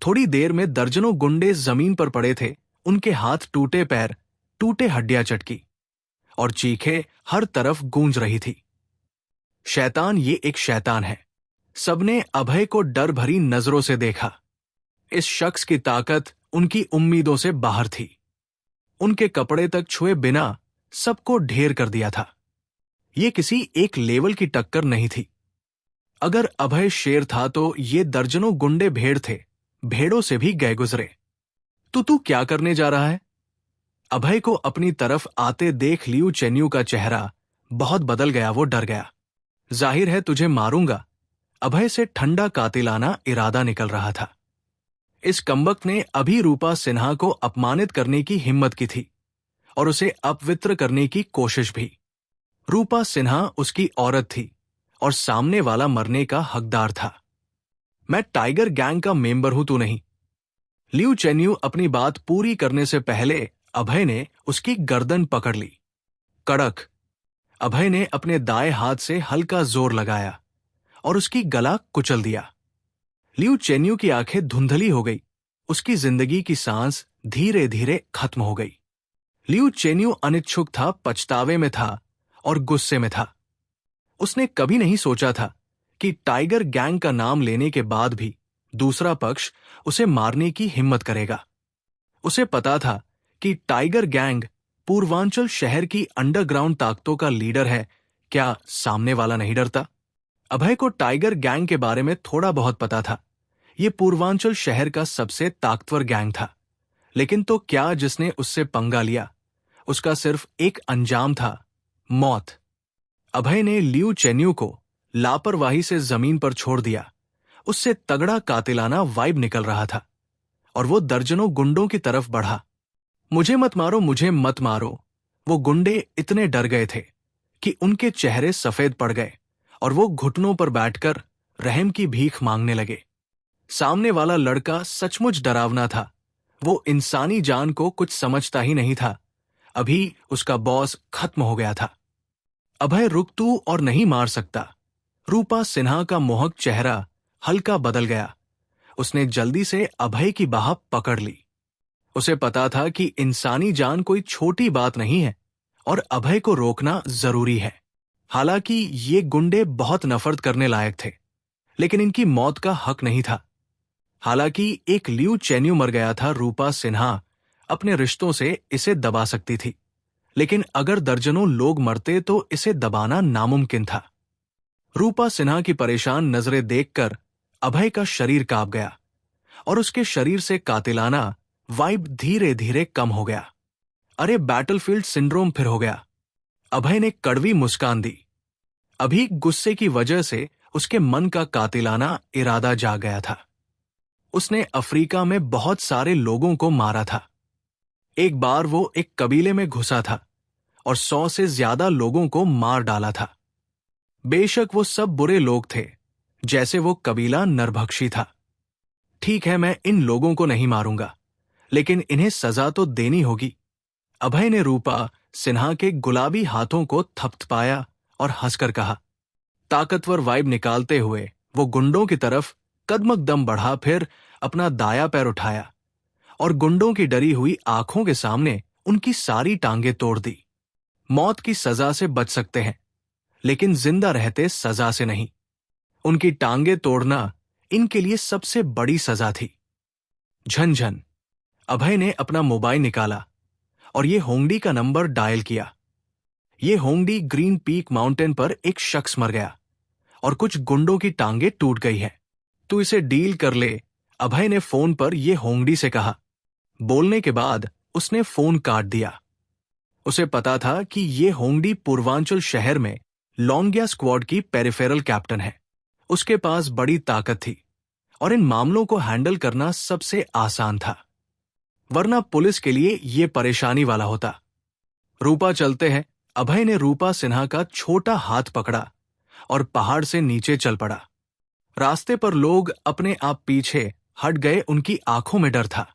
A: थोड़ी देर में दर्जनों गुंडे जमीन पर पड़े थे। उनके हाथ टूटे, पैर टूटे, हड्डियां चटकी और चीखें हर तरफ गूंज रही थी। शैतान, ये एक शैतान है। सबने अभय को डर भरी नजरों से देखा। इस शख्स की ताकत उनकी उम्मीदों से बाहर थी। उनके कपड़े तक छुए बिना सबको ढेर कर दिया था। ये किसी एक लेवल की टक्कर नहीं थी। अगर अभय शेर था तो ये दर्जनों गुंडे भेड़ थे, भेड़ों से भी गए गुजरे। तो तू क्या करने जा रहा है? अभय को अपनी तरफ आते देख लियू चेन्यू का चेहरा बहुत बदल गया। वो डर गया। जाहिर है तुझे मारूंगा। अभय से ठंडा कातिलाना इरादा निकल रहा था। इस कमबख्त ने अभी रूपा सिन्हा को अपमानित करने की हिम्मत की थी और उसे अपवित्र करने की कोशिश भी। रूपा सिन्हा उसकी औरत थी और सामने वाला मरने का हकदार था। मैं टाइगर गैंग का मेंबर हूं, तू नहीं। लियू चेन्यू अपनी बात पूरी करने से पहले अभय ने उसकी गर्दन पकड़ ली। कड़क। अभय ने अपने दाएं हाथ से हल्का जोर लगाया और उसकी गला कुचल दिया। लियू चेन्यू की आंखें धुंधली हो गई। उसकी जिंदगी की सांस धीरे धीरे खत्म हो गई। लियू चेन्यू अनिच्छुक था, पछतावे में था और गुस्से में था। उसने कभी नहीं सोचा था कि टाइगर गैंग का नाम लेने के बाद भी दूसरा पक्ष उसे मारने की हिम्मत करेगा। उसे पता था कि टाइगर गैंग पूर्वांचल शहर की अंडरग्राउंड ताकतों का लीडर है। क्या सामने वाला नहीं डरता? अभय को टाइगर गैंग के बारे में थोड़ा बहुत पता था। यह पूर्वांचल शहर का सबसे ताकतवर गैंग था। लेकिन तो क्या जिसने उससे पंगा लिया, उसका सिर्फ एक अंजाम था, मौत। अभय ने लियू चेन्यू को लापरवाही से जमीन पर छोड़ दिया। उससे तगड़ा कातिलाना वाइब निकल रहा था और वो दर्जनों गुंडों की तरफ बढ़ा। मुझे मत मारो, मुझे मत मारो। वो गुंडे इतने डर गए थे कि उनके चेहरे सफेद पड़ गए और वो घुटनों पर बैठकर रहम की भीख मांगने लगे। सामने वाला लड़का सचमुच डरावना था। वो इंसानी जान को कुछ समझता ही नहीं था। अभी उसका बॉस खत्म हो गया था। अभय, रुक, तू और नहीं मार सकता। रूपा सिन्हा का मोहक चेहरा हल्का बदल गया। उसने जल्दी से अभय की बाह पकड़ ली। उसे पता था कि इंसानी जान कोई छोटी बात नहीं है और अभय को रोकना जरूरी है। हालांकि ये गुंडे बहुत नफरत करने लायक थे, लेकिन इनकी मौत का हक नहीं था। हालांकि एक लियू चेन्यू मर गया था, रूपा सिन्हा अपने रिश्तों से इसे दबा सकती थी, लेकिन अगर दर्जनों लोग मरते तो इसे दबाना नामुमकिन था। रूपा सिन्हा की परेशान नजरें देखकर अभय का शरीर कांप गया और उसके शरीर से कातिलाना वाइब धीरे धीरे कम हो गया। अरे, बैटलफील्ड सिंड्रोम फिर हो गया। अभय ने कड़वी मुस्कान दी। अभी गुस्से की वजह से उसके मन का कातिलाना इरादा जाग गया था। उसने अफ्रीका में बहुत सारे लोगों को मारा था। एक बार वो एक कबीले में घुसा था और 100 से ज्यादा लोगों को मार डाला था। बेशक वो सब बुरे लोग थे, जैसे वो कबीला नरभक्षी था। ठीक है, मैं इन लोगों को नहीं मारूंगा, लेकिन इन्हें सजा तो देनी होगी। अभय ने रूपा सिन्हा के गुलाबी हाथों को थपथपाया और हंसकर कहा। ताकतवर वाइब निकालते हुए वो गुंडों की तरफ कदमकदम बढ़ा, फिर अपना दाया पैर उठाया और गुंडों की डरी हुई आंखों के सामने उनकी सारी टांगें तोड़ दी। मौत की सजा से बच सकते हैं, लेकिन जिंदा रहते सजा से नहीं। उनकी टांगें तोड़ना इनके लिए सबसे बड़ी सजा थी। झनझन। अभय ने अपना मोबाइल निकाला और ये होंगडी का नंबर डायल किया। ये होंगडी ग्रीन पीक माउंटेन पर एक शख्स मर गया और कुछ गुंडों की टांगें टूट गई है। तू इसे डील कर ले, अभय ने फोन पर ये होंगडी से कहा। बोलने के बाद उसने फोन काट दिया। उसे पता था कि ये होंगडी पूर्वांचल शहर में लॉन्गिया स्क्वाड की पेरिफेरल कैप्टन है। उसके पास बड़ी ताकत थी और इन मामलों को हैंडल करना सबसे आसान था, वरना पुलिस के लिए यह परेशानी वाला होता। रूपा, चलते हैं, अभय ने रूपा सिन्हा का छोटा हाथ पकड़ा और पहाड़ से नीचे चल पड़ा। रास्ते पर लोग अपने आप पीछे हट गए, उनकी आंखों में डर था।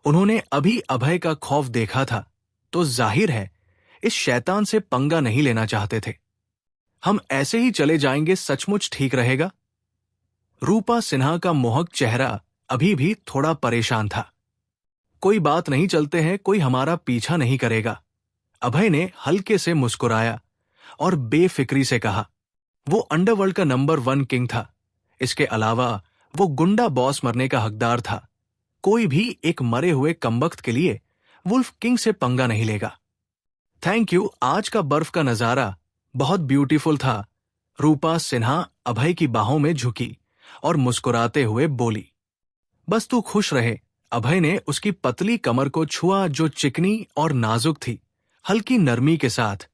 A: उन्होंने अभी अभय का खौफ देखा था, तो जाहिर है इस शैतान से पंगा नहीं लेना चाहते थे। हम ऐसे ही चले जाएंगे, सचमुच ठीक रहेगा? रूपा सिन्हा का मोहक चेहरा अभी भी थोड़ा परेशान था। कोई बात नहीं, चलते हैं, कोई हमारा पीछा नहीं करेगा। अभय ने हल्के से मुस्कुराया और बेफिक्री से कहा। वो अंडरवर्ल्ड का नंबर 1 किंग था। इसके अलावा वो गुंडा बॉस मरने का हकदार था। कोई भी एक मरे हुए कमबख्त के लिए वुल्फ किंग से पंगा नहीं लेगा। थैंक यू, आज का बर्फ का नजारा बहुत ब्यूटीफुल था। रूपा सिन्हा अभय की बाहों में झुकी और मुस्कुराते हुए बोली। बस तू खुश रहे। अभय ने उसकी पतली कमर को छुआ, जो चिकनी और नाजुक थी, हल्की नरमी के साथ,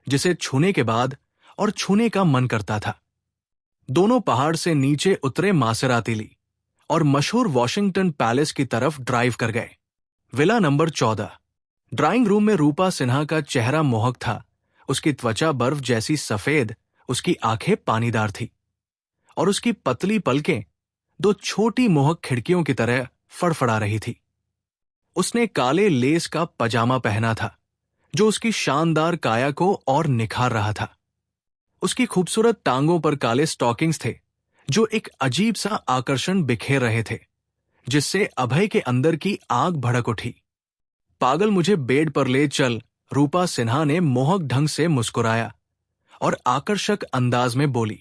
A: जिसे छूने के बाद और छूने का मन करता था। दोनों पहाड़ से नीचे उतरे मासेरातीली और मशहूर वॉशिंगटन पैलेस की तरफ ड्राइव कर गए। Villa number 14। ड्राइंग रूम में रूपा सिन्हा का चेहरा मोहक था। उसकी त्वचा बर्फ जैसी सफेद, उसकी आंखें पानीदार थी और उसकी पतली पलकें 2 छोटी मोहक खिड़कियों की तरह फड़फड़ा रही थी। उसने काले लेस का पजामा पहना था, जो उसकी शानदार काया को और निखार रहा था। उसकी खूबसूरत टांगों पर काले स्टॉकिंग्स थे, जो एक अजीब सा आकर्षण बिखेर रहे थे, जिससे अभय के अंदर की आग भड़क उठी। पागल, मुझे बेड पर ले चल, रूपा सिन्हा ने मोहक ढंग से मुस्कुराया और आकर्षक अंदाज में बोली।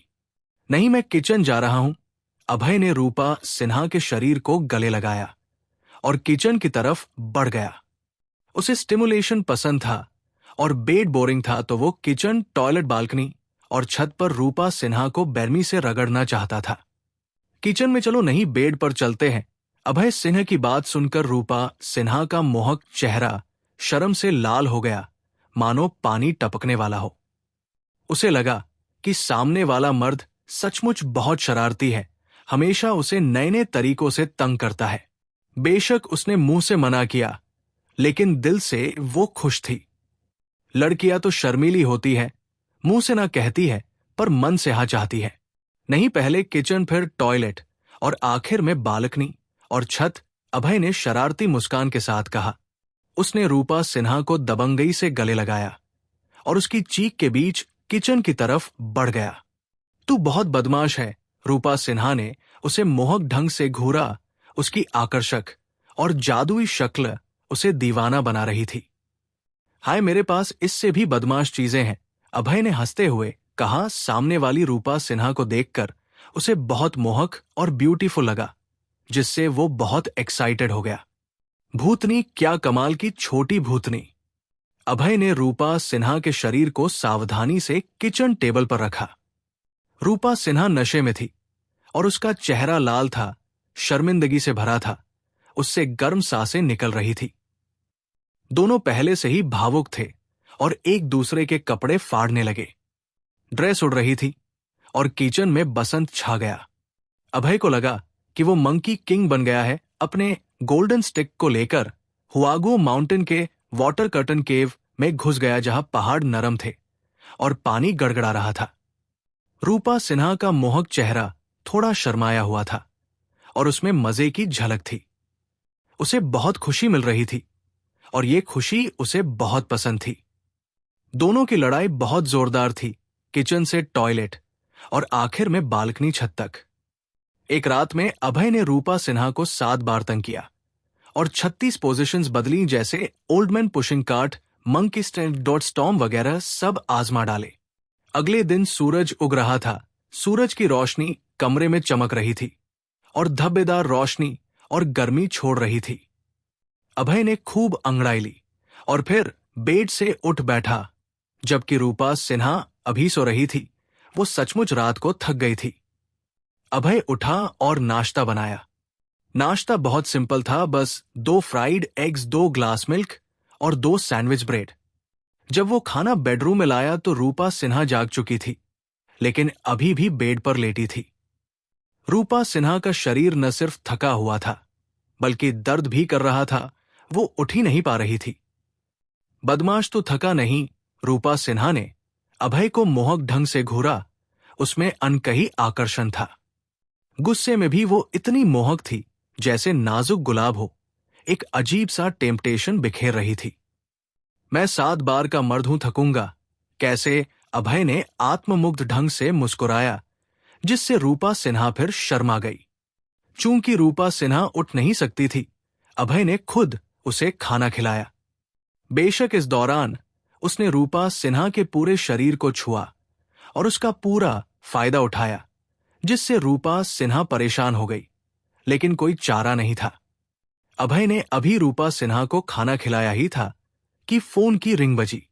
A: नहीं, मैं किचन जा रहा हूं। अभय ने रूपा सिन्हा के शरीर को गले लगाया और किचन की तरफ बढ़ गया। उसे स्टिमुलेशन पसंद था और बेड बोरिंग था, तो वो किचन, टॉयलेट, बालकनी और छत पर रूपा सिन्हा को बेरमी से रगड़ना चाहता था। किचन में चलो नहीं, बेड पर चलते हैं। अभय सिन्हा की बात सुनकर रूपा सिन्हा का मोहक चेहरा शर्म से लाल हो गया, मानो पानी टपकने वाला हो। उसे लगा कि सामने वाला मर्द सचमुच बहुत शरारती है, हमेशा उसे नए नए तरीकों से तंग करता है। बेशक उसने मुंह से मना किया, लेकिन दिल से वो खुश थी। लड़कियां तो शर्मीली होती है, मुंह से ना कहती है पर मन से हाँ चाहती है। नहीं, पहले किचन, फिर टॉयलेट और आखिर में बालकनी और छत, अभय ने शरारती मुस्कान के साथ कहा। उसने रूपा सिन्हा को दबंगई से गले लगाया और उसकी चीख के बीच किचन की तरफ बढ़ गया। तू बहुत बदमाश है, रूपा सिन्हा ने उसे मोहक ढंग से घूरा। उसकी आकर्षक और जादुई शक्ल उसे दीवाना बना रही थी। हाय, मेरे पास इससे भी बदमाश चीजें हैं, अभय ने हंसते हुए कहा। सामने वाली रूपा सिन्हा को देखकर उसे बहुत मोहक और ब्यूटीफुल लगा, जिससे वो बहुत एक्साइटेड हो गया। भूतनी, क्या कमाल की छोटी भूतनी। अभय ने रूपा सिन्हा के शरीर को सावधानी से किचन टेबल पर रखा। रूपा सिन्हा नशे में थी और उसका चेहरा लाल था, शर्मिंदगी से भरा था। उससे गर्म सांसें निकल रही थी। दोनों पहले से ही भावुक थे और एक दूसरे के कपड़े फाड़ने लगे। ड्रेस उड़ रही थी और किचन में बसंत छा गया। अभय को लगा कि वो मंकी किंग बन गया है। अपने गोल्डन स्टिक को लेकर हुआगो माउंटेन के वाटर कर्टन केव में घुस गया, जहां पहाड़ नरम थे और पानी गड़गड़ा रहा था। रूपा सिन्हा का मोहक चेहरा थोड़ा शर्माया हुआ था और उसमें मजे की झलक थी। उसे बहुत खुशी मिल रही थी और ये खुशी उसे बहुत पसंद थी। दोनों की लड़ाई बहुत जोरदार थी, किचन से टॉयलेट और आखिर में बालकनी छत तक। एक रात में अभय ने रूपा सिन्हा को 7 बार तंग किया और 36 पोजीशंस बदली, जैसे Oldman pushing cart, monkey dot storm वगैरह सब आजमा डाले। अगले दिन सूरज उग रहा था। सूरज की रोशनी कमरे में चमक रही थी और धब्बेदार रोशनी और गर्मी छोड़ रही थी। अभय ने खूब अंगड़ाई ली और फिर बेड से उठ बैठा। जबकि रूपा सिन्हा अभी सो रही थी, वो सचमुच रात को थक गई थी। अभय उठा और नाश्ता बनाया। नाश्ता बहुत सिंपल था, बस 2 फ्राइड एग्स, 2 ग्लास मिल्क और 2 सैंडविच ब्रेड। जब वो खाना बेडरूम में लाया तो रूपा सिन्हा जाग चुकी थी, लेकिन अभी भी बेड पर लेटी थी। रूपा सिन्हा का शरीर न सिर्फ थका हुआ था, बल्कि दर्द भी कर रहा था। वो उठ ही नहीं पा रही थी। बदमाश तो थका नहीं, रूपा सिन्हा ने अभय को मोहक ढंग से घूरा, उसमें अनकही आकर्षण था। गुस्से में भी वो इतनी मोहक थी जैसे नाजुक गुलाब हो। एक अजीब सा टेम्पटेशन बिखेर रही थी। मैं 7 बार का मर्द हूं, थकूंगा कैसे? अभय ने आत्ममुग्ध ढंग से मुस्कुराया, जिससे रूपा सिन्हा फिर शर्मा गई। चूंकि रूपा सिन्हा उठ नहीं सकती थी, अभय ने खुद उसे खाना खिलाया। बेशक इस दौरान उसने रूपा सिन्हा के पूरे शरीर को छुआ और उसका पूरा फायदा उठाया, जिससे रूपा सिन्हा परेशान हो गई, लेकिन कोई चारा नहीं था। अभय ने अभी रूपा सिन्हा को खाना खिलाया ही था कि फोन की रिंग बजी।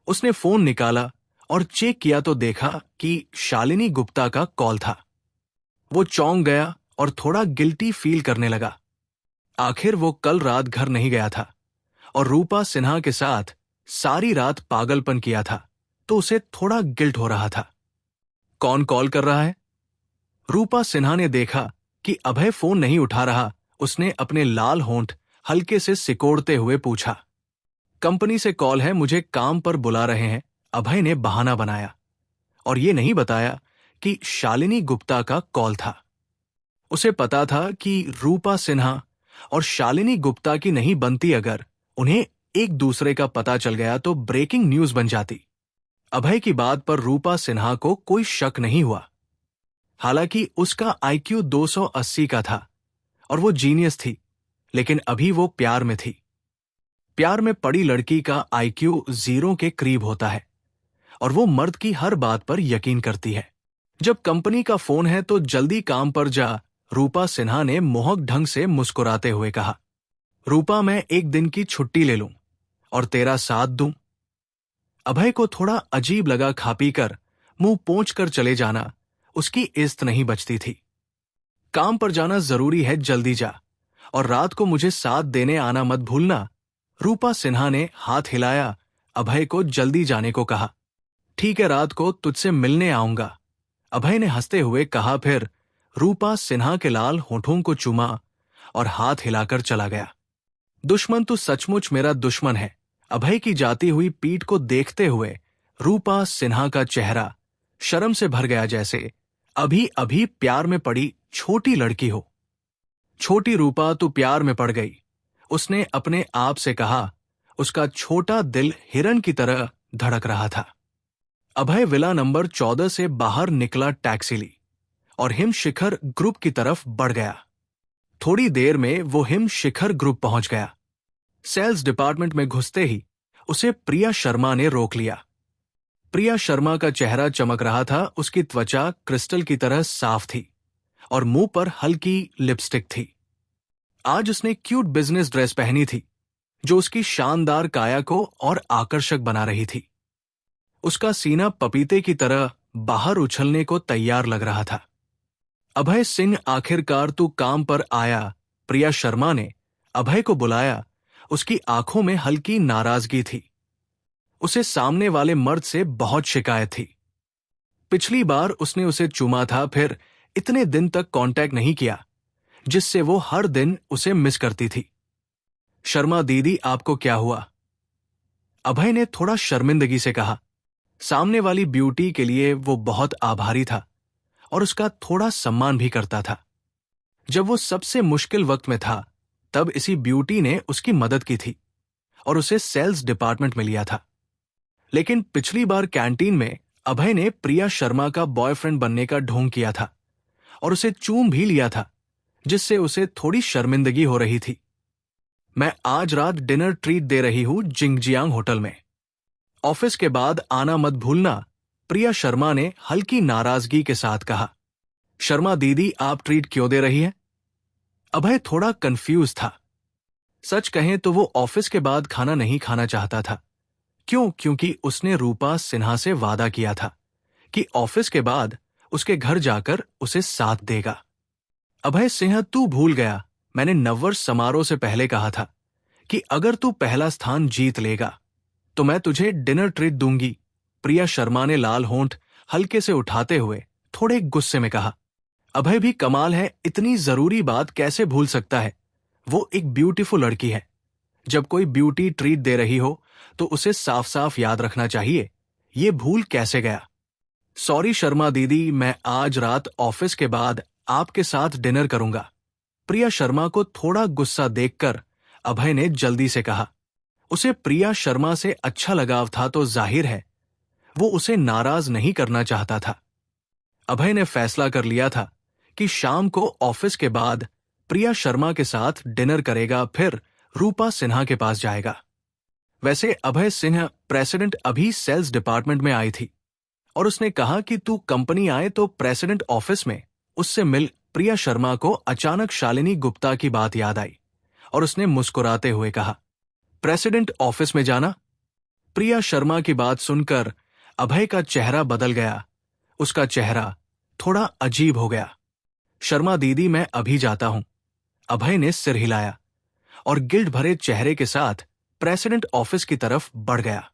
A: उसने फोन निकाला और चेक किया तो देखा कि शालिनी गुप्ता का कॉल था। वो चौंक गया और थोड़ा गिल्टी फील करने लगा। आखिर वो कल रात घर नहीं गया था और रूपा सिन्हा के साथ सारी रात पागलपन किया था, तो उसे थोड़ा गिल्ट हो रहा था। कौन कॉल कर रहा है? रूपा सिन्हा ने देखा कि अभय फोन नहीं उठा रहा। उसने अपने लाल होंठ हल्के से सिकोड़ते हुए पूछा। कंपनी से कॉल है, मुझे काम पर बुला रहे हैं, अभय ने बहाना बनाया और ये नहीं बताया कि शालिनी गुप्ता का कॉल था। उसे पता था कि रूपा सिन्हा और शालिनी गुप्ता की नहीं बनती। अगर उन्हें एक दूसरे का पता चल गया तो ब्रेकिंग न्यूज बन जाती। अभय की बात पर रूपा सिन्हा को कोई शक नहीं हुआ। हालांकि उसका IQ 280 का था और वो जीनियस थी, लेकिन अभी वो प्यार में थी। प्यार में पड़ी लड़की का IQ 0 के करीब होता है और वो मर्द की हर बात पर यकीन करती है। जब कंपनी का फोन है तो जल्दी काम पर जा, रूपा सिन्हा ने मोहक ढंग से मुस्कुराते हुए कहा। रूपा, मैं एक दिन की छुट्टी ले लूं और तेरा साथ दूं। अभय को थोड़ा अजीब लगा। खा पी कर मुंह पोंछ कर चले जाना उसकी इज्जत नहीं बचती थी। काम पर जाना जरूरी है, जल्दी जा और रात को मुझे साथ देने आना मत भूलना। रूपा सिन्हा ने हाथ हिलाया, अभय को जल्दी जाने को कहा। ठीक है, रात को तुझसे मिलने आऊंगा, अभय ने हंसते हुए कहा। फिर रूपा सिन्हा के लाल होठों को चूमा और हाथ हिलाकर चला गया। दुश्मन तू सचमुच मेरा दुश्मन है। अभय की जाती हुई पीठ को देखते हुए रूपा सिन्हा का चेहरा शर्म से भर गया, जैसे अभी अभी प्यार में पड़ी छोटी लड़की हो। छोटी रूपा, तू प्यार में पड़ गई, उसने अपने आप से कहा। उसका छोटा दिल हिरन की तरह धड़क रहा था। अभय विला नंबर 14 से बाहर निकला, टैक्सी ली और हिम शिखर ग्रुप की तरफ बढ़ गया। थोड़ी देर में वो हिम शिखर ग्रुप पहुंच गया। सेल्स डिपार्टमेंट में घुसते ही उसे प्रिया शर्मा ने रोक लिया। प्रिया शर्मा का चेहरा चमक रहा था। उसकी त्वचा क्रिस्टल की तरह साफ थी और मुंह पर हल्की लिपस्टिक थी। आज उसने क्यूट बिजनेस ड्रेस पहनी थी जो उसकी शानदार काया को और आकर्षक बना रही थी। उसका सीना पपीते की तरह बाहर उछलने को तैयार लग रहा था। अभय सिंह, आखिरकार तू काम पर आया, प्रिया शर्मा ने अभय को बुलाया। उसकी आंखों में हल्की नाराजगी थी। उसे सामने वाले मर्द से बहुत शिकायत थी। पिछली बार उसने उसे चूमा था, फिर इतने दिन तक कांटेक्ट नहीं किया, जिससे वो हर दिन उसे मिस करती थी। शर्मा दीदी, आपको क्या हुआ? अभय ने थोड़ा शर्मिंदगी से कहा। सामने वाली ब्यूटी के लिए वो बहुत आभारी था और उसका थोड़ा सम्मान भी करता था। जब वो सबसे मुश्किल वक्त में था, तब इसी ब्यूटी ने उसकी मदद की थी और उसे सेल्स डिपार्टमेंट में लिया था। लेकिन पिछली बार कैंटीन में अभय ने प्रिया शर्मा का बॉयफ्रेंड बनने का ढोंग किया था और उसे चूम भी लिया था, जिससे उसे थोड़ी शर्मिंदगी हो रही थी। मैं आज रात डिनर ट्रीट दे रही हूं जिंगजियांग होटल में, ऑफिस के बाद आना मत भूलना, प्रिया शर्मा ने हल्की नाराजगी के साथ कहा। शर्मा दीदी, आप ट्रीट क्यों दे रही हैं? अभय थोड़ा कंफ्यूज था। सच कहें तो वो ऑफिस के बाद खाना नहीं खाना चाहता था। क्यों? क्योंकि उसने रूपा सिन्हा से वादा किया था कि ऑफिस के बाद उसके घर जाकर उसे साथ देगा। अभय सिंह, तू भूल गया, मैंने नववर्ष समारोह से पहले कहा था कि अगर तू पहला स्थान जीत लेगा तो मैं तुझे डिनर ट्रीट दूंगी, प्रिया शर्मा ने लाल होंठ हल्के से उठाते हुए थोड़े गुस्से में कहा। अभय भी कमाल है, इतनी जरूरी बात कैसे भूल सकता है? वो एक ब्यूटीफुल लड़की है। जब कोई ब्यूटी ट्रीट दे रही हो तो उसे साफ साफ याद रखना चाहिए ये भूल कैसे गया। सॉरी शर्मा दीदी, मैं आज रात ऑफिस के बाद आपके साथ डिनर करूंगा। प्रिया शर्मा को थोड़ा गुस्सा देखकर अभय ने जल्दी से कहा। उसे प्रिया शर्मा से अच्छा लगाव था तो जाहिर है वो उसे नाराज नहीं करना चाहता था। अभय ने फैसला कर लिया था कि शाम को ऑफिस के बाद प्रिया शर्मा के साथ डिनर करेगा, फिर रूपा सिन्हा के पास जाएगा। वैसे अभय सिन्हा प्रेसिडेंट अभी सेल्स डिपार्टमेंट में आई थी और उसने कहा कि तू कंपनी आए तो प्रेसिडेंट ऑफिस में उससे मिल। प्रिया शर्मा को अचानक शालिनी गुप्ता की बात याद आई और उसने मुस्कुराते हुए कहा, प्रेसिडेंट ऑफिस में जाना? प्रिया शर्मा की बात सुनकर अभय का चेहरा बदल गया। उसका चेहरा थोड़ा अजीब हो गया। शर्मा दीदी, मैं अभी जाता हूं। अभय ने सिर हिलाया और गिल्ट भरे चेहरे के साथ प्रेसिडेंट ऑफिस की तरफ बढ़ गया।